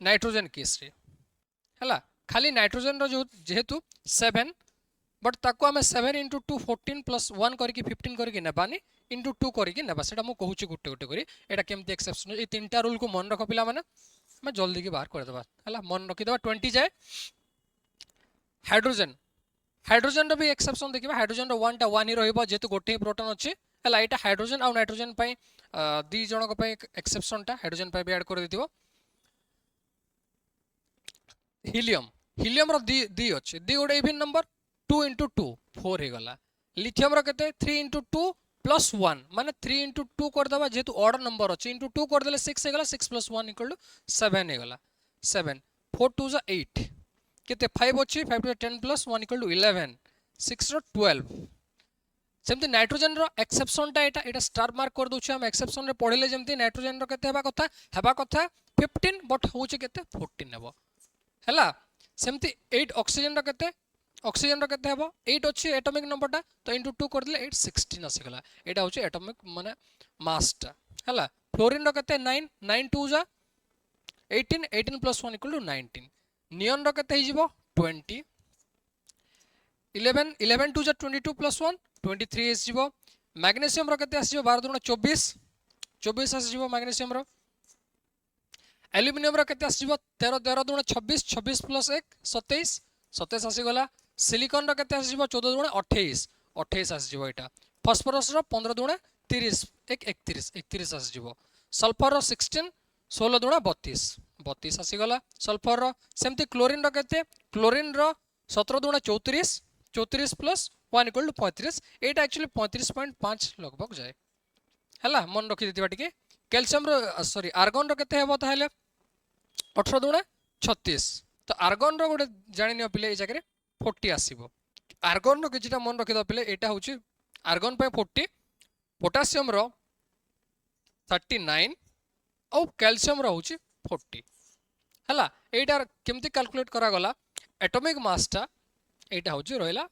नाइट्रोजन केस रे हला खाली नाइट्रोजन रो जो जेहेतु 7 बट ताको हमें 7 into 2 14 plus 1 करके 15 करके नेबानी into 2 करके नेबा सेटा मु कहूची गुटे गुटे करी एटा केमती एक्सेप्शन ए तीनटा रूल को मन रखो पिला माने मैं जल्दी के बाहर कर देबा हला मन रखि देबा 20 जाए हाइड्रोजन हाइड्रोजन रो भी एक्सेप्शन देखिबा हाइड्रोजन रो 1 टा 1 ही रहइबो जेतु गोटे प्रोटॉन अछि हला एटा हाइड्रोजन और नाइट्रोजन पई दी जण को पई एक्सेप्शन टा हाइड्रोजन पई भी ऐड कर दितिबो हीलियम हीलियम रो दी अछि दी गोटे इवन नंबर 2 into 2 4 हे गला लिथियम रो केते 3 into 2 plus 1 माने 3 into 2 कर दबा जेतु ऑड नंबर अछि into 2 कर देले 6 हे गला 6 plus 1 equal to 7 हे गला 7 4 2 जा 8 केते 5 अछि 5 to 10 plus 1 equal to 11 6 रो 12 सेमति नाइट्रोजन रो एक्सेप्शन टा एटा स्टार मार्क कर दोछ हम एक्सेप्शन रे पढिले जेमति नाइट्रोजन रो केते हेबा कथा 15 बट होचे केते 14 हेबो हला सेमति 8 ऑक्सीजन रो केते ऑक्सीजन रो केते हेबो 8 अछि एटॉमिक नंबर टा तो इनटू 2 कर दिले 8 16 आसी गला एटा होची एटॉमिक माने मास टा हला फ्लोरीन रो केते 9 9 2 जा 18 18 plus 1 equal to 19 नियॉन रो केते हिजिबो 20 11 11 2 जा 22 plus 1 23 हिजिबो मैग्नीशियम रो केते आसीबो 12 दुना 24 24 आसीबो मैग्नीशियम रो एल्युमिनियम रो केते आसीबो 13 13 दुना 26 26 plus 1 27 27 आसी गला सिलिकॉन रो केते आसीबो 14 दुना 28 28 आसीबो एटा फास्फोरस रो 15 दुना 30 1 31 31 आसीबो सल्फर रो 16 16 दुना 32 32 आसी गला सल्फर रो सेमति क्लोरीन रो केते क्लोरीन रो 17 दुना 34 34 plus 1 equal to 35 Etah actually 35.5 लगभग जाए हला मन रखि देतिबा टिके कैल्शियम रो सॉरी आर्गन रो केते हेबो ताहले 18 दुना 36 तो आर्गन रो गोटे जानि नियो पिले ए जगह 40 आसीबो आर्गन रो किछटा मन रखि द पिले एटा होची आर्गन पे 40 पोटेशियम रो 39 और कैल्शियम रो होची 40 हला एटा केमती कैलकुलेट करा गला एटॉमिक मास टा एटा होची रहला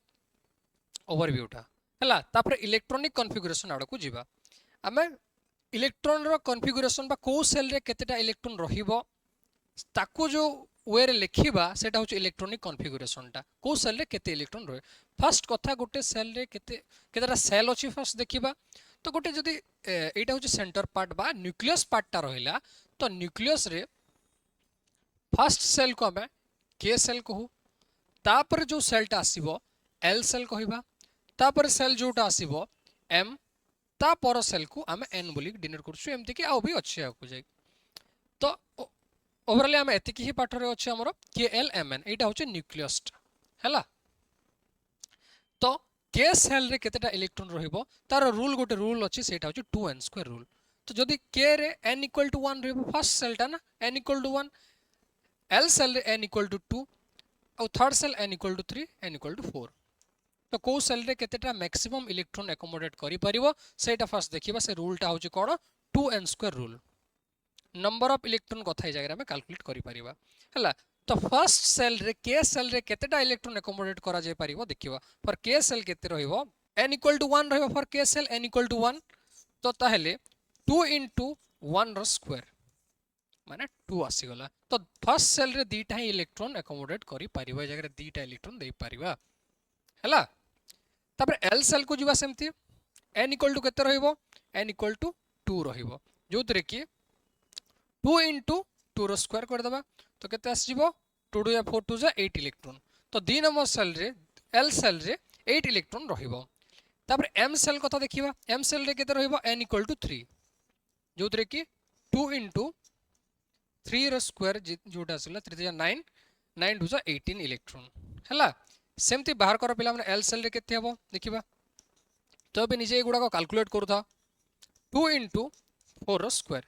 ओवरव्यूटा है। तापर इलेक्ट्रोनिक कॉन्फ़िगरेशन आड़ को जीवा आमे इलेक्ट्रॉन रो कॉन्फ़िगरेशन बा को सेल रे केतेटा इलेक्ट्रॉन रहिबो ताकू जो वे रे लिखिबा सेटा होची इलेक्ट्रोनिक कॉन्फ़िगरेशन टा को सेल रे केते इलेक्ट्रॉन रहे। फर्स्ट कथा गोटे सेल रे केतेटा सेल अछि फर्स्ट देखिबा। तो गोटे जदि एटा होची सेंटर पार्ट बा न्यूक्लियस पार्ट टा रहिला तो न्यूक्लियस रे फर्स्ट सेल को हमें के सेल कहू तापर जो सेल टा आसीबो एल सेल कहिबा तापर सेल जोटा आसीबो एम तापर सेल को आम एन बोली डिनोट करछु एमती कि आउ भी अच्छे आकु जाय। तो ओवरऑल आम एतिकी ही पाठ रे अछि हमरो के एल एम एन एटा होछि न्यूक्लियस हैला। तो के सेल रे केतेटा इलेक्ट्रॉन रहिबो तार रूल गोटे रूल अछि सेटा होछि 2n² रूल। तो जदि के रे n = 1 रहिबो फर्स्ट सेल टा ना n = 1 एल सेल रे n = 2 और थर्ड सेल n = 3 n = 4। तो को सेल रे केतेटा मैक्सिमम इलेक्ट्रॉन एकोमोडेट करि परिबो सेटा फर्स्ट देखिबा। से रूल टा होछि कोन 2n² rule. Number of electron कथा ए जगह में कैलकुलेट करि परिबा हैला। तो फर्स्ट सेल रे के सेल रे केतेटा इलेक्ट्रॉन एकोमोडेट करा जाय परिबो देखिबा। फॉर के सेल केते रहिबो n = 1 रहिबो फॉर के सेल n = 1 तो ताहेले 2 * 1 रो स्क्वायर माने 2 आसी गला। तो फर्स्ट सेल रे दीटा ही इलेक्ट्रॉन एकोमोडेट करि परिबो ए जगह दीटा इलेक्ट्रॉन दे परिबा हैला। तापर एल सेल को जीवा सेमती n = केते रहिबो n = 2 रहिबो जोतरे कि 2 * 2 रो स्क्वायर कर दबा तो केते आस जीवो 2 2 4 2 8 इलेक्ट्रॉन। तो 2 नंबर सेल रे एल सेल रे 8 इलेक्ट्रॉन रहिबो। तापर एम सेल कथा देखिबा एम सेल रे केते रहिबो n = 3 जोतरे कि 2 * 3 रो स्क्वायर जोटा आसला 3 * 9 9 2 18 इलेक्ट्रॉन हैला। सेमती बाहर कर पिला माने एल सेल रे केते हबो देखिबा। तो बे निजे एगुडा को कैलकुलेट करू था 2 * 4 रो स्क्वायर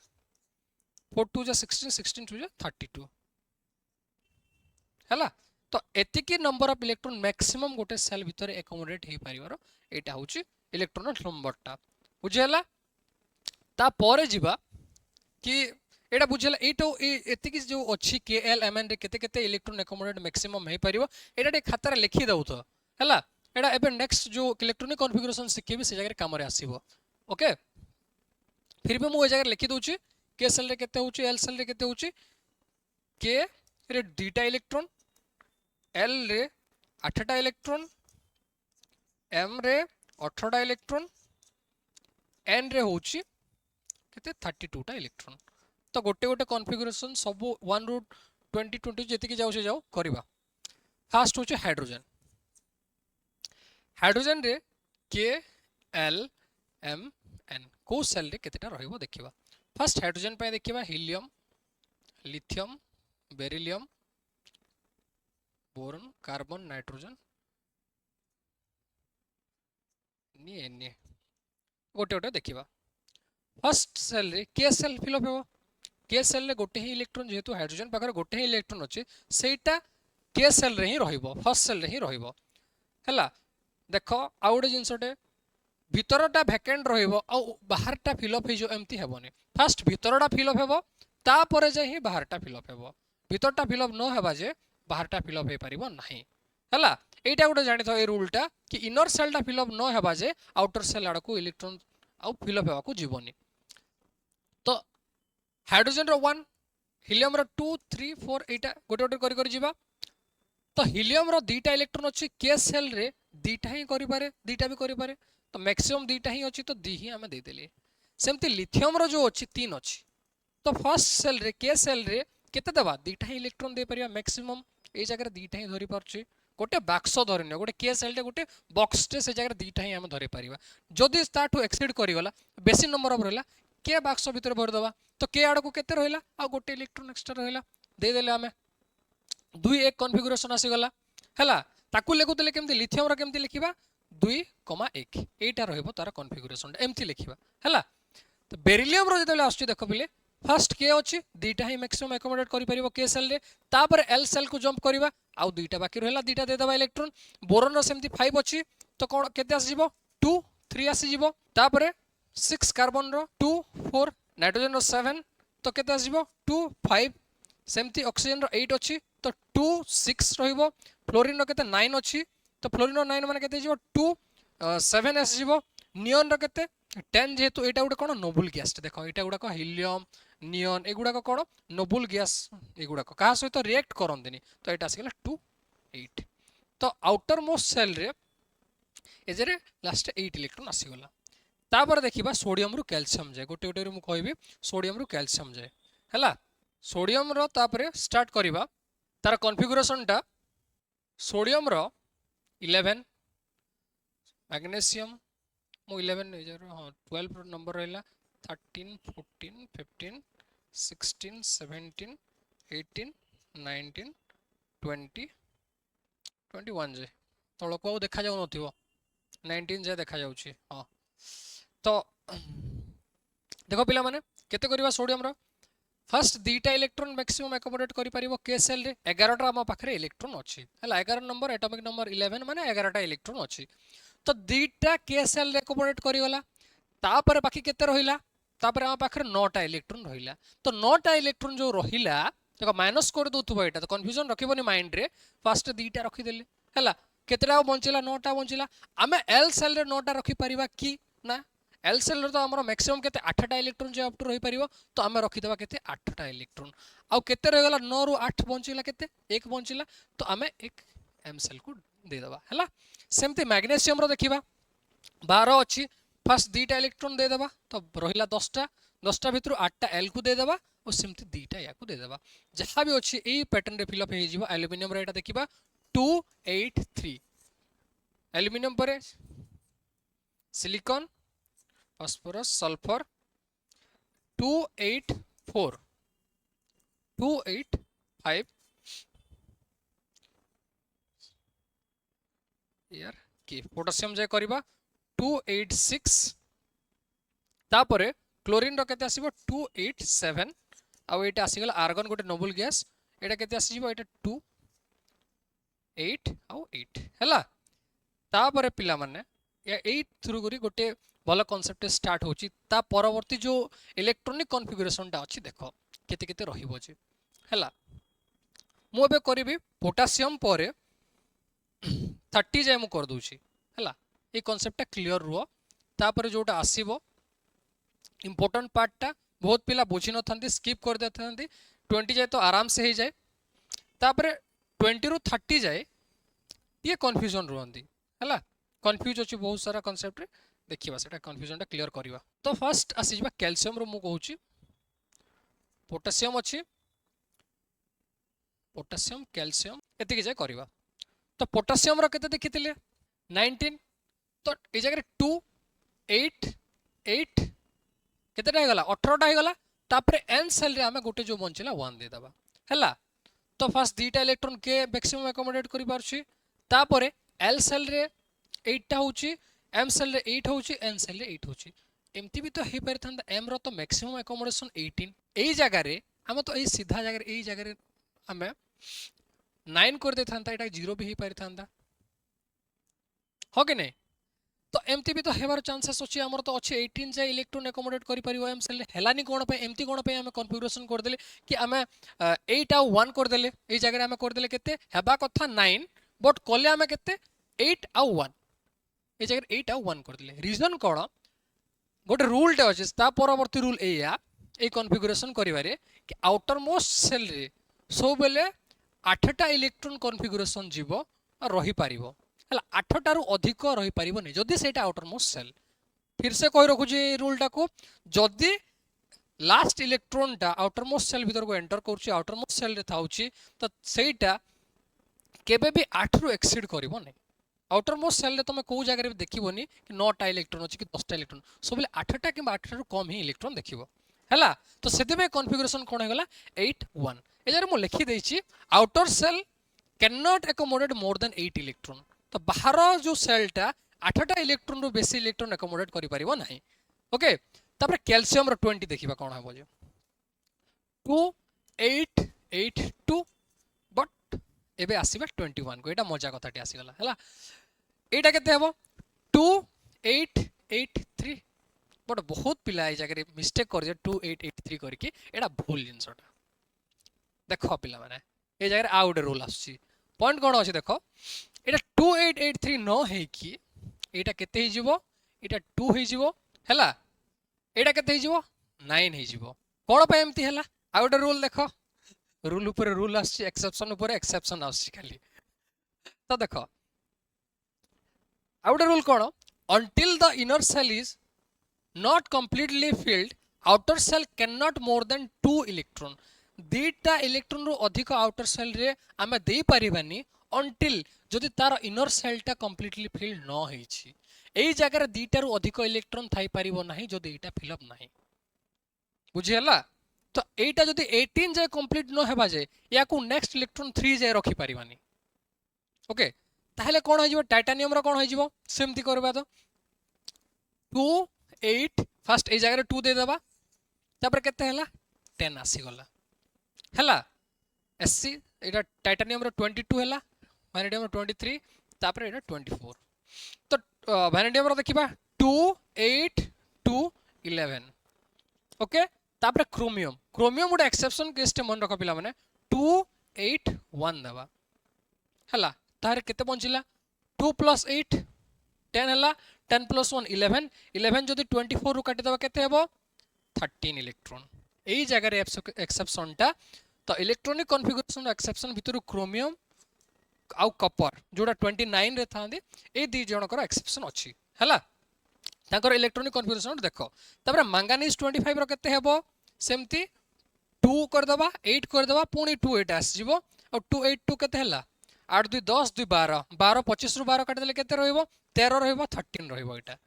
4 2 16 16 2 32 हैला। तो एतिकी नंबर ऑफ इलेक्ट्रॉन मैक्सिमम गोटे सेल भीतर एकोमोडेट हे परिवार एटा होची इलेक्ट्रॉन नंबर टा बुझेला। ता परे जिबा कि एटा बुझेला एटो एतिकी जो अछि के एल एम एन रे केते केते इलेक्ट्रॉन एकोमोडेट मैक्सिमम हे परिबो एटा डे खाता रे लिखि दउ तो हैला। एटा एबे नेक्स्ट जो इलेक्ट्रॉनिक कॉन्फ़िगरेशन सिखेबी से जगह काम रे आसीबो ओके। फिर भी मु ए जगह लिखि दउची के सेल रे केते होची एल सेल रे केते होची के रे 2टा इलेक्ट्रॉन एल रे 8टा इलेक्ट्रॉन एम रे 18टा इलेक्ट्रॉन एन रे होची केते 32टा इलेक्ट्रॉन। तो गोटे गोटे कॉन्फ़िगरेशन सब 1 ରୁ 20 20 जेति कि जाउ से जाउ करबा। फर्स्ट होची हाइड्रोजन हाइड्रोजन रे के एल एम एन को सेल रे केतेटा रहिबो देखिबा। फर्स्ट हाइड्रोजन पे देखिबा helium lithium beryllium boron carbon nitrogen नि एन गोटे गोटे देखिबा। फर्स्ट सेल रे के सेल फिलअप हेबो के सेल रे गोटे ही इलेक्ट्रॉन जेहेतु हाइड्रोजन पाखर गोटे ही इलेक्ट्रॉन अछि सेटा के सेल रे ही रहिबो फर्स्ट सेल रे ही रहिबो हैला। देखो आ गोटे जिंसटे भितरटा वैकेंट रहिबो आ बाहरटा फिलअप हे जो एमती हेबोनी। फर्स्ट भितरटा फिलअप हेबो तापर जे ही बाहरटा फिलअप हेबो भितरटा फिलअप न हेबा जे बाहरटा फिलअप हे परिबो नाही हैला। एटा गोटे जानि थो ए रूलटा कि इनर सेलटा फिलअप न हेबा जे आउटर सेल आड़ को इलेक्ट्रॉन आ फिलअप हेबा को जीवनी। तो हाइड्रोजन रो 1 हीलियम रो 2 3 4 एटा गोटे गोटे करि करि जीवा। तो हीलियम रो 2टा इलेक्ट्रॉन अछि के सेल रे 2टा ही करि पारे 2टा भी करि पारे तो मैक्सिमम 2टा ही अछि तो 2 ही हमें दे देली। सेमती लिथियम रो जो अछि 3 अछि तो फर्स्ट सेल रे के सेल रे केते देबा 2टा ही इलेक्ट्रॉन दे परिया मैक्सिमम ए जगह रे 2टा ही धरि परछि गोटे बाक्स धरिनो गोटे के सेल रे गोटे बॉक्स टे से जगह 2टा ही हम धरि परिबा। जदि स्टार्ट एक्सीड करि गला बेसी नंबर ऑफ रहला के बाक्स भीतर भर दबा तो के आड़ को केते रहला आ गोटे इलेक्ट्रॉन एक्स्ट्रा रहला दे देले हमें 2 1 कॉन्फ़िगरेशन आसी गला हैला। ताकू लेखुतले केमती लिथियम रो केमती लिखिबा 2,1 एटा रहइबो तार कॉन्फ़िगरेशन एमती लिखिबा हैला। तो बेरिलियम रो जतले आछी देखो पिले फर्स्ट के अछि 2टा ही मैक्सिमम एकोमोडेट करि परिबो के सेल रे तापर एल सेल को जंप करबा आ 2टा बाकी रहला 2टा दे दबा इलेक्ट्रॉन। बोरॉन रो सेमती 5 अछि तो कोन केते आसी जीवो 2 3 आसी जीवो तापर 6 कार्बन रो 2 4 नाइट्रोजन रो 7 तो केते आसी जीवो 2 5 सेमती ऑक्सीजन रो 8 अछि तो 2 6 रहइबो। फ्लोरीन रो केते 9 अछि तो फ्लोरीन रो 9 माने केते जीवो 2 सेवेन आसीज नियन केते 10 जेहेतु एटा गोटे कौन नोबुल गैस देख यहाँ गुड़ाक हिलियम नियन एगुड़ाक कौन नोबुल गैस एगुड़ाक क्या सहित रिएक्ट करते तो यहाँ आसगला 2 8 तो आउटर मोस्ट सेल रे एजे लास्ट 8 इलेक्ट्रॉन आसीगला तापर देखिबा सोडियम रु कैल्शियम जाए गोटे गोटे मुझे कहबी सोडियम रु कैल्शियम जाए हैला सोडियम रो तापर स्टार्ट करिबा तार कॉन्फ़िगरेशन टा सोडियम रो 11 मैग्नीशियम मु 11 नहीं जा हां 12 नंबर रहला 13 14 15 16 17 18 19 20 21 जे तळको देखा जाउ नथिबो 19 जे देखा जाउछि हां तो देखो पिला माने केते करबा sodium row first दीटा electron maximum accommodate करि परिबो के सेल रे 11 टा हम पाखरे इलेक्ट्रॉन अछि हला 11 नंबर एटॉमिक नंबर 11 माने 11 टा इलेक्ट्रॉन अछि तो दीटा के सेल रे एकोमोडेट करि गला तापर बाकी केते रहिला तापर हम पाखरे 9 टा इलेक्ट्रॉन रहिला तो 9 टा इलेक्ट्रॉन जो रहिला देखो माइनस कर दोथबो एटा तो कंफ्यूजन रखिबोनी माइंड रे फर्स्ट दीटा रखि देले हला केतेटा बंचिला 9 टा बंचिला आमे एल सेल रे 9 टा रखि परिबा की ना एल सेल तो आमर मैक्सिमम केते 8 टा इलेक्ट्रॉन जे अप टू रहि परिबो तो आमे रखि देबा केते 8 टा इलेक्ट्रॉन आ केते रह गला 9 रु 8 बंचिला केते 1 बंचिला तो आमे एक एम सेल को दे देबा हला सेमती मैग्नीशियम रो देखिबा 12 अछि फर्स्ट दीटा इलेक्ट्रॉन दे देबा तो रहिला 10 टा भितरु 8 टा एल को दे देबा और सेमती दीटा या को दे देबा जहां भी अछि एई पैटर्न रे फिल अप हे जिवो एल्युमिनियम रे एटा देखिबा 283 एल्युमिनियम परे सिलिकॉन फॉस्फोरस सल्फर 284 285 यार की पोटेशियम जे करबा 286 तापरे क्लोरीन रो केते आसीबो 287 आ एटा आसीगला आर्गन गोटे नोबल गैस एटा केते आसीबो एटा 2 8 आ 8 हैला तापरे पिला माने या 8 थ्रू करी गोटे भल कॉन्सेप्ट स्टार्ट होची ता परवर्ती जो इलेक्ट्रॉनिक कॉन्फ़िगरेशन टा अछि देखो केते केते रहिबो जे हैला मु एबे करबी पोटेशियम परे 30 जाय मु कर दूची हैला ए कॉन्सेप्ट टा क्लियर रुओ तापरे जोटा आसीबो इंपोर्टेंट पार्ट टा बहुत पिला बुझी न थंती स्किप कर देथंती 20 जाय तो आराम से ही जाय तापरे 20 रु 30 जाय ये कंफ्यूजन रुहंती हैला कंफ्यूज अछि बहुत सारा कॉन्सेप्ट रे देखिबा सेटा कंफ्यूजन टा क्लियर करिबा तो फर्स्ट आसीबा कैल्शियम रो मु कहूची पोटेशियम अछि पोटेशियम कैल्शियम एति के जाय करिबा तो पोटेशियम रो केते देखितिले 19 तो ए जगह 2 8 8 केतेटा हे गला 18 टा हे गला तापरे एन सेल रे हमें गोटे जो बंचिला 1 दे दबा हैला तो फर्स्ट दीटा इलेक्ट्रॉन के मैक्सिमम एकोमोडेट करि पारछि तापरे एल सेल रे 8 टा होची एम सेल रे 8 होची एन सेल रे 8 होची एमती भी तो हे परिथांदा एम रो तो मैक्सिमम एकोमोडेशन 18 एई जगह रे हम तो एई सीधा जगह रे एई जगह रे हमें 9 कर देथांता एटा 0 भी हे परिथांदा हो कि नहीं तो एमती भी तो हेबार चांसेस अछि हमर तो अछि 18 जे इलेक्ट्रॉन एकोमोडेट करि परिबो एम सेल रे हेलानी कोन पे एमती कोन पे हम कॉन्फ़िगरेशन कर देले कि हमें 8 आ 1 कर देले एई जगह रे हम कर देले केते हेबा कथा 9 बट कोले हमें केते 8 आ 1 ए जगह 8 आ 1 कर देले रीजन कोन गोटे रूल टे अछि ता परवर्ती रूल एया ए कॉन्फ़िगरेशन करिवारे कि आउटर मोस्ट सेल रे सो बेले 8 टा इलेक्ट्रॉन कॉन्फ़िगरेशन जीवो आ रही पारिबो हला 8 टा रु अधिक रही पारिबो नै जदी सेटा आउटर मोस्ट सेल फिर से कहि रखु जे रूल टा को जदी लास्ट इलेक्ट्रॉन टा आउटर मोस्ट सेल भीतर को एंटर करछि आउटर मोस्ट सेल रे थाउछि तो सेटा केबे भी 8 रु एक्सीड करिवो नै आउटर मोस्ट सेल रे तमे को जगह रे देखिबोनी कि 9 टा इलेक्ट्रॉन अछि कि 10 टा इलेक्ट्रॉन सब बेले 8 टा कि 8 रु कम ही इलेक्ट्रॉन देखिबो हला तो सेते में कॉन्फ़िगरेशन कोन हेगला 8 1 ए जरे मु लिखि देछि outer shell can not accommodate more than 8 electron तो बाहर जो सेल टा 8 टा इलेक्ट्रॉन रु बेसी इलेक्ट्रॉन एकोमोडेट करि परिबो नाही ओके तापर कैल्शियम रो 20 देखिबा कोन हेबो जे 2 8 8 2 बट एबे आसीबा 21 को एटा मजा कथाटी आसीगला हला एटा केते हेबो 2 8 8 3 बट बहुत पिला ए जगह मिस्टेक कर जे 2 8 8 3 करके एटा भूल जिंसटा देखो पिला माने ए जगह आ गोटे रूल आसी पॉइंट कोन अछि देखो एटा 2 8 8 3 न हे कि एटा केते ही जीवो एटा 2 ही जीवो हैला एटा केते ही जीवो 9 ही जीवो कोन पे एम्ति हैला आ गोटे रूल देखो रूल ऊपर रूल आछि एक्सेप्शन ऊपर एक्सेप्शन आछि खाली तो देखो आ गोटे rule cone until the inner cell is not completely filled outer cell cannot more than 2 electron दीटा electron रो अधिक आउटर सेल रे आमे देई परिबानी until जदि तार इनर सेल टा कंप्लीटली फिल न होईछि एई जगह रे दीटा रो अधिक इलेक्ट्रॉन थाई परिबो नाही जदि एटा फिल अप नाही बुझी हला तो एटा जदि 18 जाय कंप्लीट न हेबा जे याकू नेक्स्ट इलेक्ट्रॉन 3 जाय रखि परिबानी ओके ताहले कोन हो जिवो टाइटानियम रो कोन हो जिवो सेमति करबा तो 2 8 फर्स्ट ए जगह 2 दे दबा तापर केते हला 10 आसी गला हला एससी एटा टाइटानियम रो 22 हला वैनेडियम रो 23 तापर एटा 24 तो वैनेडियम रो देखिबा 2 8 2 11 ओके तापर क्रोमियम क्रोमियम गोटे एक्सेप्शन केस टे मन रख पिला माने 2 8 1 दबा हला तार केते पहुंचिला 2 + 8 10 हला 10 + 1 11 11 जदि 24 रु काटी दबा केते हेबो 13 इलेक्ट्रॉन एई जगह रे एक्सेप्शन टा तो इलेक्ट्रॉनिक कॉन्फ़िगरेशन एक्सेप्शन भितर क्रोमियम आउ कॉपर जोडा 29 रे थांदी ए दी जनकर एक्सेप्शन अछि हला ताकर इलेक्ट्रॉनिक कॉन्फ़िगरेशन देखो तापर मैंगानीज 25 रो केते हेबो सेमती 2 कर दबा 8 कर दबा पुनी 2 8 आस जिवो और 2 8 2 केते हला 8 2 10 2 12 12 25 रु 12 काट देले केते रहइबो 13 रहइबो 13 रहइबो एटा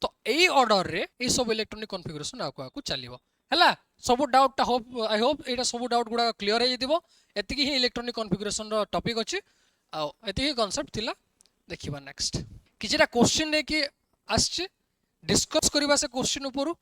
तो एई ऑर्डर रे ए सब इलेक्ट्रॉनिक कॉन्फ़िगरेशन आकु चलिबो हला सब डाउट ता होप आई होप एटा सब डाउट गुडा क्लियर हे दिबो एतिकी ही इलेक्ट्रॉनिक कॉन्फ़िगरेशन रो टॉपिक अछि आ एतिकी कांसेप्ट थिला देखिबा नेक्स्ट किछटा क्वेश्चन ने कि आछि डिस्कस करिबा से क्वेश्चन ऊपर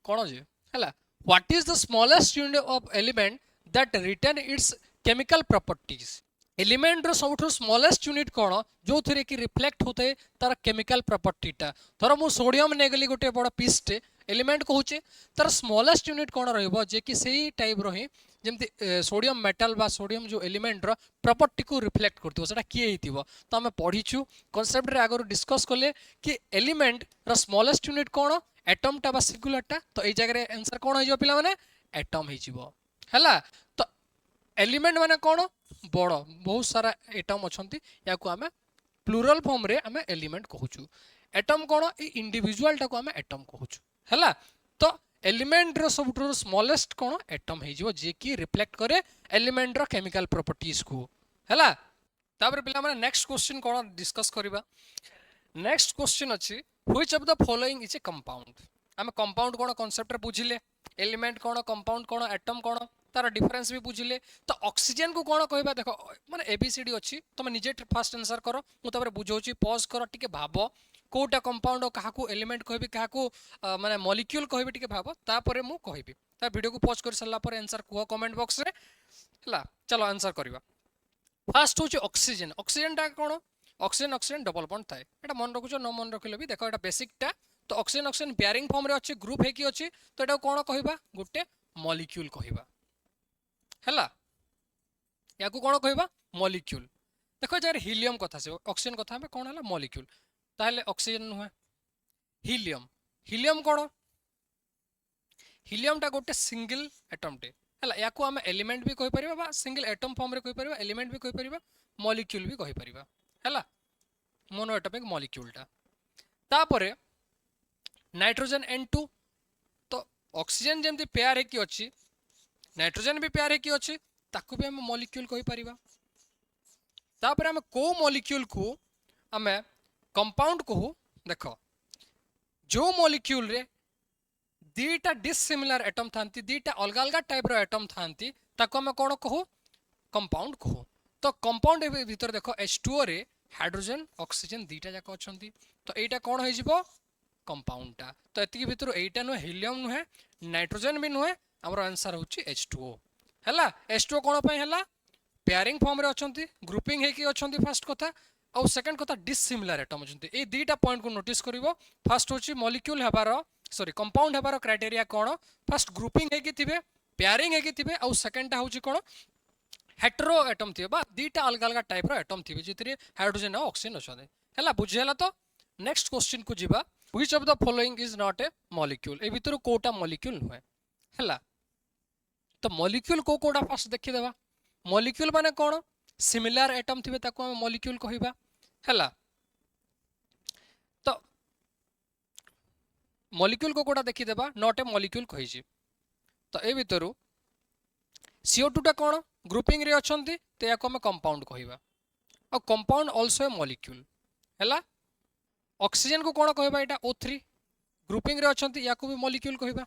कोन जे हला what is the smallest unit of element that retain its chemical properties element रो सबठो स्मॉलेस्ट यूनिट कोन जो थरे कि रिफ्लेक्ट होते तार केमिकल प्रॉपर्टी टा थरो मु सोडियम नेगली गोटे बड़ पीस टे एलिमेंट कहूचे तार स्मॉलेस्ट यूनिट कोन रहइबो जे कि सेही टाइप रही जेमति सोडियम मेटल बा सोडियम जो एलिमेंट रो प्रॉपर्टी को रिफ्लेक्ट करथिबो सेटा किए हितिबो तो हमें पढिछु कांसेप्ट रे आगरो डिस्कस करले कि एलिमेंट रो स्मॉलेस्ट यूनिट कोन एटम टा बा सिंगुलर टा तो ए जगह रे आंसर कोन हो जिवो पिला माने एटम हो जिवो हला तो एलिमेंट माने कोन बड़ बहुत सारा एटम अछंती याकू हमें प्लूरल फॉर्म रे हमें एलिमेंट कहूछु एटम कोन ए इंडिविजुअल टा को हमें एटम कहूछु हला तो एलिमेंट रो सबठो स्मॉलेस्ट कोन एटम हे जिवो जे कि रिफ्लेक्ट करे एलिमेंट रो केमिकल प्रॉपर्टीज को हला तापर पिला माने नेक्स्ट क्वेश्चन कोन डिस्कस करबा नेक्स्ट क्वेश्चन अछि which of the following is a compound हम कंपाउंड कोन कांसेप्ट रे बुझिले एलिमेंट कोन कंपाउंड कोन एटम कोन तार डिफरेंस भी बुझिले तो ऑक्सीजन को कोन कहबा देखो माने एबीसीडी अछि तुम निजे फास्ट आंसर करो मु तापर बुझौची पॉज करो टिके भाबो कोटा कंपाउंड काहाकू एलिमेंट कहबी काहाकू माने मॉलिक्यूल कहबी टिके भाबो तापरे मु कहबी ता वीडियो को पॉज कर सल्ला पर आंसर कुह कमेंट बॉक्स रे हला चलो आंसर करबा फास्ट होची ऑक्सीजन ऑक्सीजन टा कोन ऑक्सीजन ऑक्सीजन डबल बॉन्ड थाए एटा मन रखुचो न मन रखिले भी देखो एटा बेसिक टा तो ऑक्सीजन ऑक्सीजन पेयरिंग फॉर्म रे अछि ग्रुप हे की अछि तो एटा कोन कहबा गुटे मॉलिक्यूल कहबा हला याकू कोन कहबा मॉलिक्यूल देखो जर हीलियम कथा से ऑक्सीजन कथा में कोन हला मॉलिक्यूल ताहले ऑक्सीजन नुहे हीलियम हीलियम कोन हीलियम टा गोटे सिंगल एटम टे हला याकू हम एलिमेंट भी कहि परिबा बा सिंगल एटम फॉर्म रे कहि परिबा एलिमेंट भी कहि परिबा मॉलिक्यूल भी कहि परिबा हला मोनो एटॉमिक मॉलिक्यूल टा तापरे नाइट्रोजन N2 तो ऑक्सीजन जेमति पेयर हे की अछि नाइट्रोजन भी पेयर हे की अछि ताकू भी हम मॉलिक्यूल कहि परिबा तापरे हम को मॉलिक्यूल को हम कंपाउंड को देखो जो मॉलिक्यूल रे दीटा डिसिमिलर एटम थांती दीटा अलग अलग टाइप रो एटम थांती ताको हम कोन कहू कंपाउंड कहू तो कंपाउंड भीतर देखो H2O रे हाइड्रोजन ऑक्सीजन दीटा जाक अछंती तो एटा कोन होई जिवो कंपाउंड टा तो एतिकी भीतर एटा नो हीलियम नो है नाइट्रोजन भी नो है हमर आंसर होची H2O हला H2O कोन पय हला पेयरिंग फॉर्म रे अछंती ग्रुपिंग हे की अछंती फर्स्ट कथा और सेकंड कथा डिसिमिलर एटम अछंती ए दीटा पॉइंट को नोटिस करिवो फर्स्ट होची मॉलिक्यूल हेबार सॉरी कंपाउंड हेबार क्राइटेरिया कोन फर्स्ट ग्रुपिंग हे की थिबे पेयरिंग हे की थिबे और सेकंड टा होची कोन हेटेरो एटम थिबे बा दीटा अलग अलग टाइप रो एटम थिबे जितरे हाइड्रोजन और ऑक्सीजन अछंती हला बुझेला तो नेक्स्ट क्वेश्चन को जीवा which of the following is not a molecule ए भितर कोटा मॉलिक्यूल नुहे हैला तो मॉलिक्यूल को कोटा फास्ट देखि देबा मॉलिक्यूल माने कोन सिमिलर एटम थिबे ताको हम मॉलिक्यूल कहिबा हैला तो मॉलिक्यूल को कोटा देखि देबा नॉट ए मॉलिक्यूल कहि तो ए भितर CO2 टा कोन ग्रुपिंग रे अछंती तो याको हम कंपाउंड कहिबा और कंपाउंड आल्सो ए मॉलिक्यूल हैला ऑक्सीजन को कोन कहबा एटा O3 ग्रुपिंग रे अछंती याको भी मॉलिक्यूल कहबा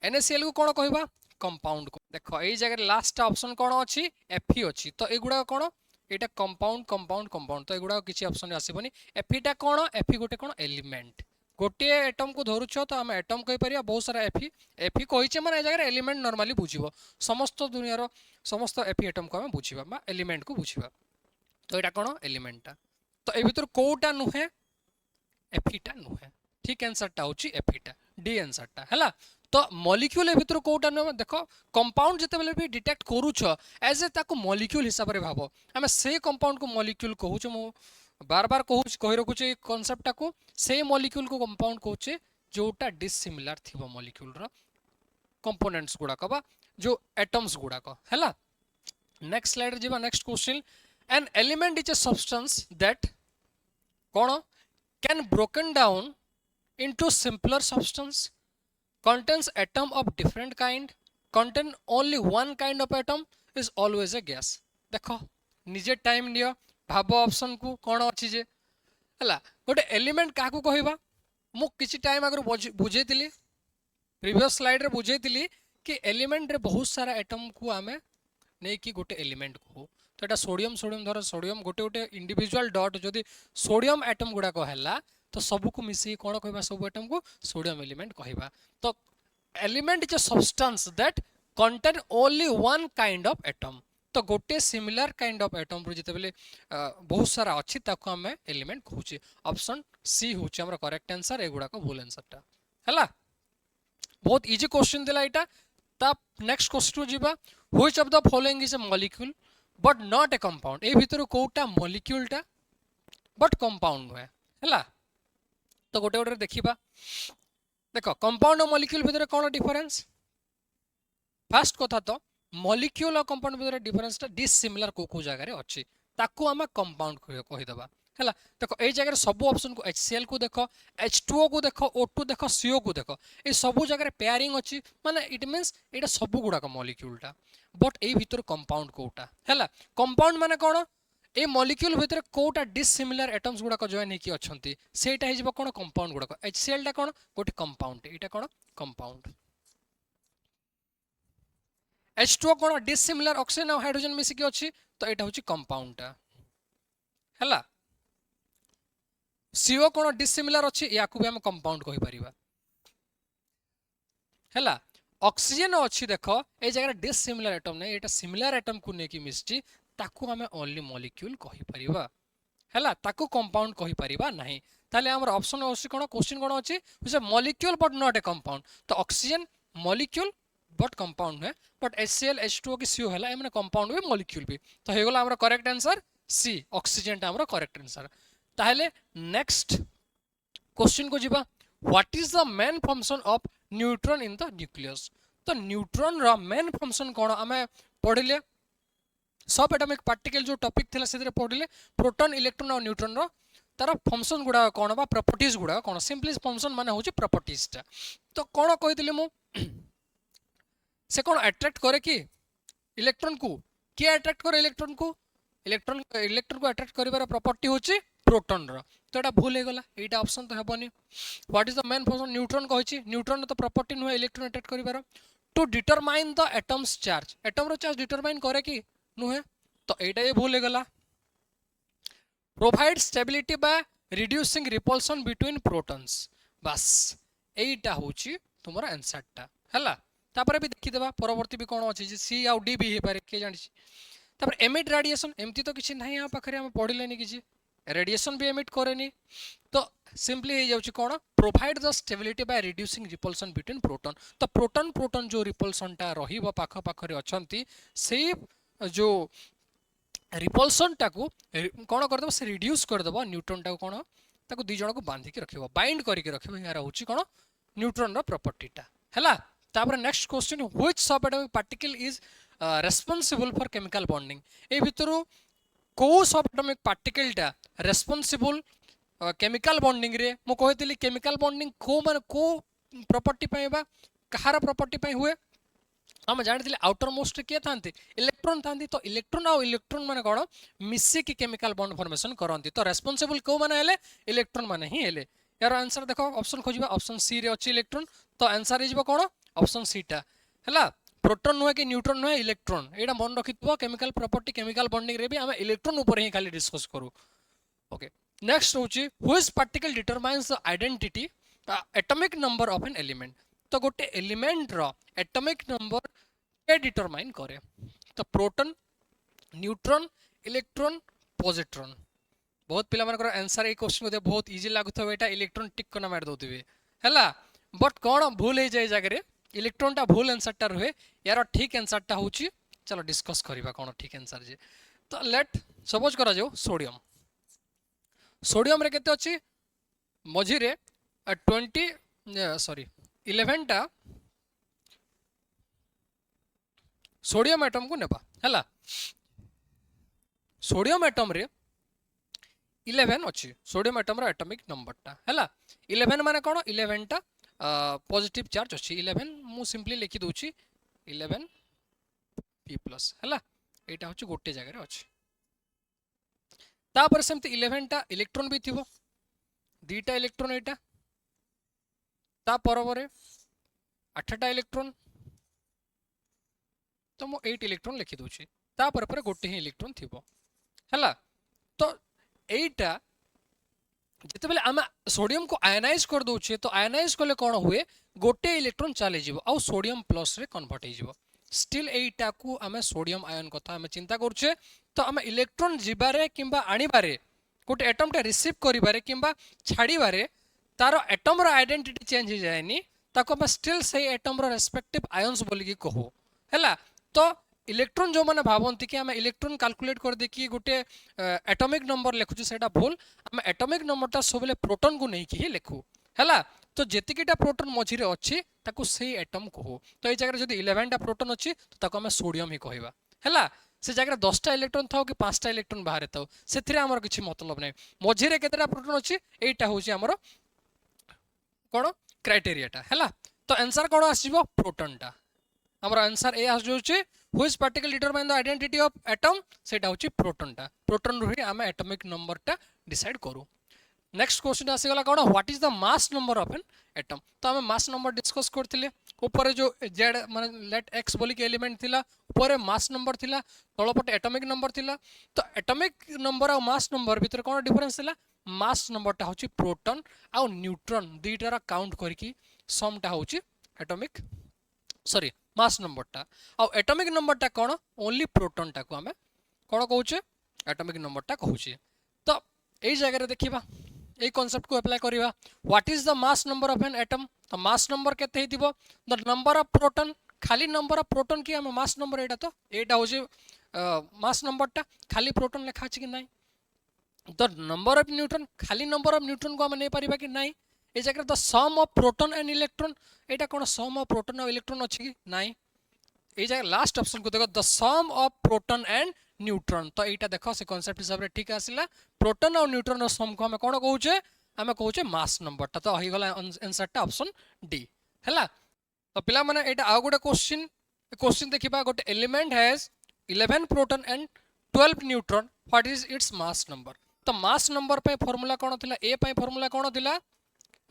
NaCl को कोन कहबा कंपाउंड को देखो एई जगह लास्ट ऑप्शन कोन अछि Fe अछि तो एगुडा कोन एटा कंपाउंड कंपाउंड कंपाउंड तो एगुडा किछि ऑप्शन आसीबनी Fe टा कोन Fe गोटे कोन एलिमेंट गोटे एटम को धरुछ तो हम एटम कहि परिया बहुत सारा Fe कहिचे माने ए जगह एलिमेंट नॉर्मली बुझिबो समस्त दुनिया समस्त Fe एटम को हम बुझिबा बा एलिमेंट को बुझिबा तो एटा कोन एलिमेंट टा तो ए भीतर कोटा नुहे Fe टा नुहे ठीक आंसर टा होची Fe टा डी आंसर टा हला तो मॉलिक्यूल ए भीतर कोटा नुहे देखो कंपाउंड जते बेले भी डिटेक्ट करूछ एज ए ताको मॉलिक्यूल हिसाब रे भाबो हम से कंपाउंड को मॉलिक्यूल कहूछ मो बार बार कहूछ कहि रखुछ ए कांसेप्ट टा को से मॉलिक्यूल को कंपाउंड कहूछ जोटा डिसिमिलर थिबो मॉलिक्यूल रो कंपोनेंट्स गुडा कबा जो एटम्स गुडा को हला नेक्स्ट स्लाइड रे जीवा next question an element is a substance that cone can broken down into simpler substance contains atom of different kind contain only one kind of atom is always a gas देखो निजे time neo भाबो option को कोन अछि जे हला गोटे element काकू कहबा मु किछि time अगर बुझेतिली प्रीवियस स्लाइड रे बुझेतिली कि एलिमेंट रे बहुत सारा एटम को आमे नै कि गोटे एलिमेंट को तो एटा सोडियम सोडियम धर सोडियम गोटे गोटे इंडिविजुअल डॉट जदी सोडियम एटम गुडा को हला तो सबू को मिसी कोन कहबा सब एटम को सोडियम एलिमेंट कहबा तो element is a substance that contain only one kind of atom तो गोटे सिमिलर काइंड ऑफ एटम रो जते बेले बहुत सारा अछि ताको हम एलिमेंट कहूची ऑप्शन सी होची हमर करेक्ट आंसर एगुडा को भूल आंसर टा हला बहुत इजी क्वेश्चन दिला एटा ता नेक्स्ट क्वेश्चन जीवा which of the following is a molecule but not a compound A भीतर कोटा मॉलिक्यूल टा बट कंपाउंड है हला तो गोटे गोटे देखिबा देखो कंपाउंड और मॉलिक्यूल भितर कोन डिफरेंस फर्स्ट कथा तो मॉलिक्यूल और कंपाउंड भितर डिफरेंस ता डिसिमिलर को जगह रे अछि ताकू हम कंपाउंड कहि दबा हला देखो ए जगह सब ऑप्शन को HCl को देखो H2O को देखो O2 देखो CO को देखो ए सब जगह पेयरिंग अछि माने इट मींस एटा सब गुडा को मॉलिक्यूल टा बट ए भीतर कंपाउंड कोटा हला कंपाउंड माने कोन ए मॉलिक्यूल भितर कोटा डिसिमिलर एटम्स गुडा को जॉइन हेकी अछंती सेटा हे जिवो कोन कंपाउंड गुडा को HCl टा कोन गोटे कंपाउंड एटा कोन कंपाउंड H2O कोन डिसिमिलर ऑक्सीजन और हाइड्रोजन मिसी के अछि तो एटा होची कंपाउंड टा हला CO कोन डिसिमिलर अछि याकू भी हम कंपाउंड कहि परिबा हला ऑक्सीजन अछि देखो ए जगह डिसिमिलर एटम नै एटा सिमिलर एटम को नेकी मिसची ताकू हमें ओनली मॉलिक्यूल कहि परिबा हला ताकू कंपाउंड कहि परिबा नाही ताले हमर ऑप्शन अछि कोन क्वेश्चन कोन अछि is a molecule but not a compound तो ऑक्सीजन मॉलिक्यूल बट कंपाउंड है बट HCl H2O की CO हला एमने कंपाउंड भी मॉलिक्यूल भी तो हे गेला हमर करेक्ट आंसर सी ऑक्सीजन ता हमर करेक्ट आंसर ताहले नेक्स्ट क्वेश्चन को जीवा what is the main function of neutron in the nucleus तो न्यूट्रॉन रा मेन फंक्शन कोन हमें पढिले सब एटॉमिक पार्टिकल जो टॉपिक थिला सेदरे पढिले प्रोटॉन इलेक्ट्रॉन और न्यूट्रॉन रो तार फंक्शन गुडा कोन बा प्रॉपर्टीज गुडा कोन सिंपली फंक्शन माने होची प्रॉपर्टीज ता तो कोन कहितले मु से कोन अट्रैक्ट करे कि इलेक्ट्रॉन को के अट्रैक्ट करे इलेक्ट्रॉन को इलेक्ट्रॉन को अट्रैक्ट करिवार प्रॉपर्टी होची प्रोटॉन रो तो एटा भूल हे गला एटा ऑप्शन तो हेबनी what is the main function neutron कहिची न्यूट्रॉन तो प्रॉपर्टी नु इलेक्ट्रॉन अट्रैक्ट करिवार to determine the atom's charge atom रो चार्ज डिटरमाइन करे कि नुहे तो एटा ये भूल हे गला provide stability by reducing repulsion between protons बस एटा होची तुमरा आंसर टा हला तापर भी देखि देबा परवर्ती भी कोन अछि जे सी आ डी भी हे पारे के जानि तापर एमिट रेडिएशन एमती तो किछि नाही आ पाखरे हम पढिलेनी किछि रेडिएशन भी एमिट करेनी तो सिंपली हे जाउची कोन provide the stability by reducing repulsion between proton तो प्रोटॉन प्रोटॉन जो रिपल्सन टा रहिबो पाख पाखरे अछंती सेही जो रिपल्सन टा को कोन कर दबो से रिड्यूस कर दबो न्यूट्रॉन टा को कोन ताको दी जण को बांधी के रखिबो बाइंड करके रखिबो यार होची कोन न्यूट्रॉन रो प्रॉपर्टीटा हैला तापर next question which subatomic particle is responsible for chemical bonding ए भितरु को सब एटॉमिक पार्टिकलटा रेस्पोंसिबल केमिकल बॉन्डिंग रे मो कहतिली केमिकल बॉन्डिंग को माने को प्रॉपर्टी पाइबा कहार प्रॉपर्टी पाइ हुए हम जानते आउटर मोस्ट किए था इलेक्ट्रॉन था तो इलेक्ट्रॉन आउ इलेक्ट्रॉन माने कौन मिसिकी केमिकल बॉन्ड फॉर्मेशन करती तो रेस्पोंसिबल को माने हेले इलेक्ट्रॉन माने ही हेले यार आंसर देखो ऑप्शन खोजिबा ऑप्शन सी रे अछि इलेक्ट्रॉन तो आंसर हिजबो कोन ऑप्शन सी टा हला प्रोटॉन नुहे कि न्यूट्रॉन नुहे इलेक्ट्रॉन एटा मन रखितबो केमिकल प्रॉपर्टी केमिकल बॉन्डिंग रे भी हम इलेक्ट्रॉन ऊपर ही खाली डिस्कस करू ओके नेक्स्ट होची which particle determines the identity atomic number of an element तो गोटे एलिमेंट रो एटॉमिक नंबर के डिटरमाइन करे तो प्रोटॉन न्यूट्रॉन इलेक्ट्रॉन पॉजिट्रॉन बहुत पिला मानकर आंसर ए क्वेश्चन को बहुत इजी लागुथबे एटा इलेक्ट्रॉन टिक करना मार दोतिबे हैला बट कोन भूल हे जाय जागे रे इलेक्ट्रॉन टा भूल आंसर टा रहे यार ठीक आंसर टा होची चलो डिस्कस करबा कोन ठीक आंसर जे तो लेट सपोज करा जाओ सोडियम सोडियम रे केते अछि मझी रे 11 टा सोडियम एटम को नेबा हैला सोडियम एटम रे 11 अछि सोडियम एटम रो एटॉमिक नंबर टा हैला 11 माने कोन 11 टा पॉजिटिव चार्ज अछि 11 मु सिंपली लिखि दोछि 11 p प्लस हैला एटा होछि गोटे जगह रे अछि तापर सेमति 11 टा इलेक्ट्रॉन भी थिबो दीटा इलेक्ट्रॉन एटा ता परबरे 8 टा इलेक्ट्रॉन तो मो 8 इलेक्ट्रॉन लिखि दोछि ता पर गोटे ही इलेक्ट्रॉन थिबो हैला तो एटा जते बेले हम सोडियम को आयनाइज कर दोछे तो आयनाइज करले कोन हुए गोटे इलेक्ट्रॉन चले जीवो आ सोडियम प्लस रे कन्वर्ट हे जीवो स्टिल एटा को हमें सोडियम आयन कथा हमें चिंता करछे तो हमें इलेक्ट्रॉन जीबारे किंबा आनिबारे गोटे एटम टा रिसीव करिबारे किंबा छाड़ीबारे तार एटम रो आइडेंटिटी चेंज हो जाएनी ताको हम स्टिल से एटम रो रेस्पेक्टिव आयन्स बोली की कहू हैला तो इलेक्ट्रॉन जो माने भावंती कि हम इलेक्ट्रॉन कैलकुलेट कर दे कि गोटे एटॉमिक नंबर लिखुछु सेटा भूल हम एटॉमिक नंबर ता सबले प्रोटॉन को नहीं कि लिखू हैला तो जेतिकीटा प्रोटॉन मझी रे अछि ताको सेही एटम कहू तो ए जगह जदी 11 टा प्रोटॉन अछि तो ताको हम सोडियम ही कहबा हैला से जगह 10 टा इलेक्ट्रॉन थाओ कि 5 टा इलेक्ट्रॉन बाहर थाओ सेथिरे हमर किछि मतलब नै मझी रे केतेटा प्रोटॉन अछि एटा होछि हमर कोन क्राइटेरियाटा हैला तो आंसर कोन आसीबो प्रोटॉन टा हमर आंसर ए आस जोछि which particle determine the identity of atom सेटा होछि प्रोटॉन टा प्रोटॉन रो ही हम एटॉमिक नंबर टा डिसाइड करू नेक्स्ट क्वेश्चन आसी गला कोन what is the mass number of an atom तो हम मास नंबर डिस्कस करथिले ऊपर जो जेड माने लेट एक्स बोली के एलिमेंट थिला ऊपर मास नंबर थिला तळपटे एटॉमिक नंबर थिला तो एटॉमिक नंबर और मास नंबर भीतर कोन डिफरेंस थिला मास नंबर टा होछि प्रोटॉन आ न्यूट्रॉन दुईटा रा काउंट करके सम टा होछि एटॉमिक सॉरी मास नंबर टा आ एटॉमिक नंबर टा कोन ओनली प्रोटॉन टा को हमें कोन कहूचे एटॉमिक नंबर टा कहूचे तो एई जगह रे देखिबा ए कांसेप्ट को अप्लाई करिवा what is the mass number of an atom तो मास नंबर केते हितिबो द नंबर ऑफ प्रोटॉन खाली नंबर ऑफ प्रोटॉन की हम मास नंबर एटा तो एटा होजे मास नंबर टा खाली प्रोटॉन लिखा अछि कि नाही द नंबर ऑफ न्यूट्रॉन खाली नंबर ऑफ न्यूट्रॉन को हम नै परिबा कि नाही ए जगह the sum of proton and electron एटा कोन सम ऑफ प्रोटॉन और इलेक्ट्रॉन अछि कि नाही ए जगह लास्ट ऑप्शन को देखो the sum of proton and neutron तो एटा देखो से कांसेप्ट हिसाब रे ठीक आसिला प्रोटॉन और न्यूट्रॉन रो सम को हम कोन कहूचे हम कहूचे मास नंबर ता तो होई गला आंसर ता ऑप्शन डी हैला तो पिला माने एटा आ गोटे क्वेश्चन देखिबा गोटे element has 11 proton and 12 neutron what is its mass number तो मास नंबर पे फार्मूला कोन थिला ए पे फार्मूला कोन थिला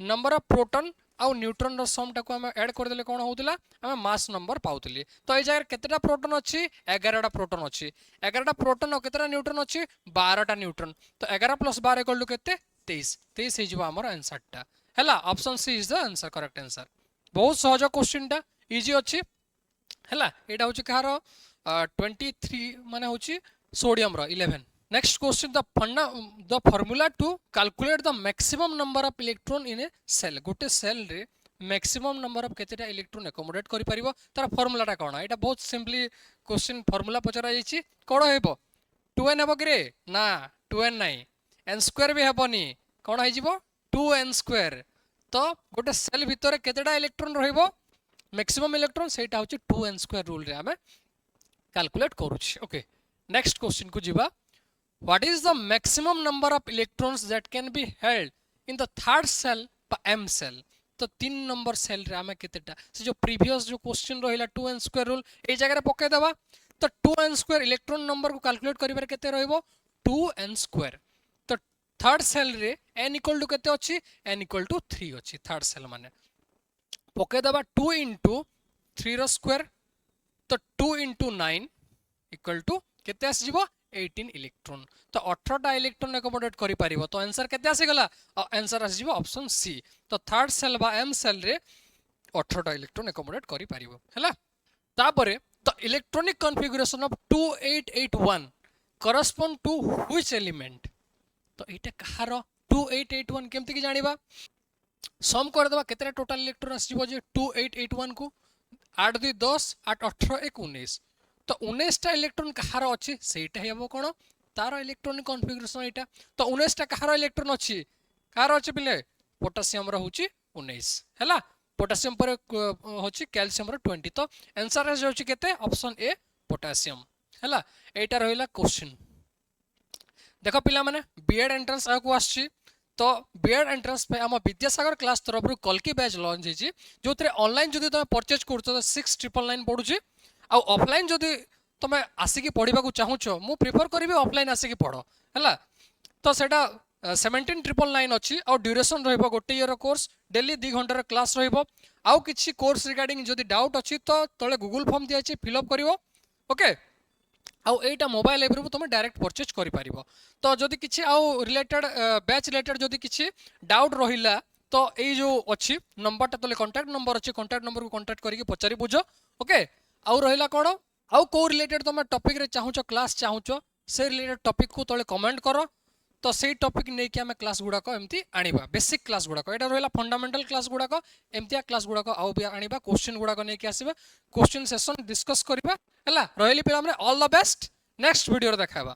नंबर ऑफ प्रोटॉन आउ न्यूट्रॉन रो सम टा को हम ऐड कर देले कोन होउतिला हम मास नंबर पाउतिली तो ए जगह केतेटा प्रोटॉन अछि 11 टा प्रोटॉन अछि 11 टा प्रोटॉन और केतेटा न्यूट्रॉन अछि 12 टा न्यूट्रॉन तो 11 + 12 इक्वल टू केते 23 हे जिवो हमर आंसर टा हैला option C is the answer correct answer बहुत सहज क्वेश्चन टा इजी अछि हैला एटा होछि कहारो 23 माने होछि सोडियम रो 11 next question the formula to calculate the maximum number of electron in a shell गोटे सेल रे मैक्सिमम नंबर ऑफ केतेटा इलेक्ट्रॉन एकोमोडेट करि परिबो तार फॉर्मूलाटा कोन एटा बहुत सिंपली क्वेश्चन फॉर्मूला पचरा जाईछि कोन हेबो 2n हेबो कि रे ना 2n नाही n स्क्वायर भी हेबोनी कौन हो 2n स्क्वायर तो गोटे सेल भितर केतेटा इलेक्ट्रॉन रहिबो मैक्सिमम इलेक्ट्रॉन सेटा होची 2n स्क्वायर रूल रे हमें कैलकुलेट करूछी ओके नेक्स्ट क्वेश्चन को जीवा what is the maximum number of electrons that can be held in the third shell बा m सेल तो 3 नंबर सेल रे हमें केतेटा से जो प्रीवियस जो क्वेश्चन रहिला 2n स्क्वायर रूल ए जगह रे पके देबा तो 2n स्क्वायर इलेक्ट्रॉन नंबर को कैलकुलेट करिबार केते रहइबो 2n स्क्वायर तो थर्ड सेल रे n इक्वल टू केते अछि n इक्वल टू 3 अछि थर्ड सेल माने पके देबा 2 into 3 रो स्क्वायर तो 2 into 9 इक्वल टू केते आसी जीवो 18 इलेक्ट्रॉन तो 18 टा इलेक्ट्रॉन एकोमोडेट करि परिबो तो आंसर केते आसी गला आंसर आसी जीवो ऑप्शन सी तो थर्ड सेल बा m सेल रे 18 टा इलेक्ट्रॉन एकोमोडेट करि परिबो हैला तापरे the electronic configuration of 2881 correspond to which element तो एटा कहार 2881 केमति कि जानिबा सम कर देबा केते टोटल इलेक्ट्रॉन आसीबो जे 2881 को 8 2 10 8 18 19 तो 19 टा इलेक्ट्रॉन कहार अछि सेटा हेबो कोन तार इलेक्ट्रॉनिक कॉन्फ़िगरेशन एटा तो 19 टा कहार इलेक्ट्रॉन अछि कहार अछि बिले पोटेशियम रो होची 19 हैला पोटेशियम पर होची कैल्शियम रो 20 तो आंसर जे होची केते ऑप्शन ए पोटेशियम हैला एटा रहिला क्वेश्चन देखो पिला माने बीएड एंट्रेंस आको आछि तो बीएड एंट्रेंस पे हम विद्यासागर क्लास तरफ रु कलकी बैच लॉन्च हेची जो थरे ऑनलाइन जदी तुम परचेज करछो तो 6999 पडुची आ ऑफलाइन जदी तुम आसिकी पढिबा को चाहुछो मु प्रेफर करिवे ऑफलाइन आसिकी पढो हैला तो सेटा 17999 अछि और ड्यूरेशन रहइबो गोटे ईयर कोर्स डेली 2 घंटा क्लास रहइबो आउ किछि कोर्स रिगार्डिंग जदी डाउट अछि तो तळे गूगल फॉर्म दिया अछि फिल अप करिवो ओके आउ एटा मोबाइल ऐप रू तुम डायरेक्ट परचेज करि परिबो तो जदी किछि आउ रिलेटेड बैच रिलेटेड जदी किछि डाउट रहिला तो ए जो अछि नंबर ता तले कांटेक्ट नंबर अछि कांटेक्ट नंबर को कांटेक्ट करिके पचारि बुझो ओके आउ रहिला कोन आउ को रिलेटेड तुम टॉपिक रे चाहुचो क्लास चाहुचो से रिलेटेड टॉपिक को तले कमेंट करो तो सेही टॉपिक नै कि हमें क्लास गुडा को एमती आनिबा बेसिक क्लास गुडा को एटा रहिला फंडामेंटल क्लास गुडा को एमतिया क्लास गुडा को आउ भी आनिबा क्वेश्चन गुडा को नै कि आसीबा क्वेश्चन सेशन डिस्कस करबा हला रहिली पिला हमरे all the best next video रे देखाबा।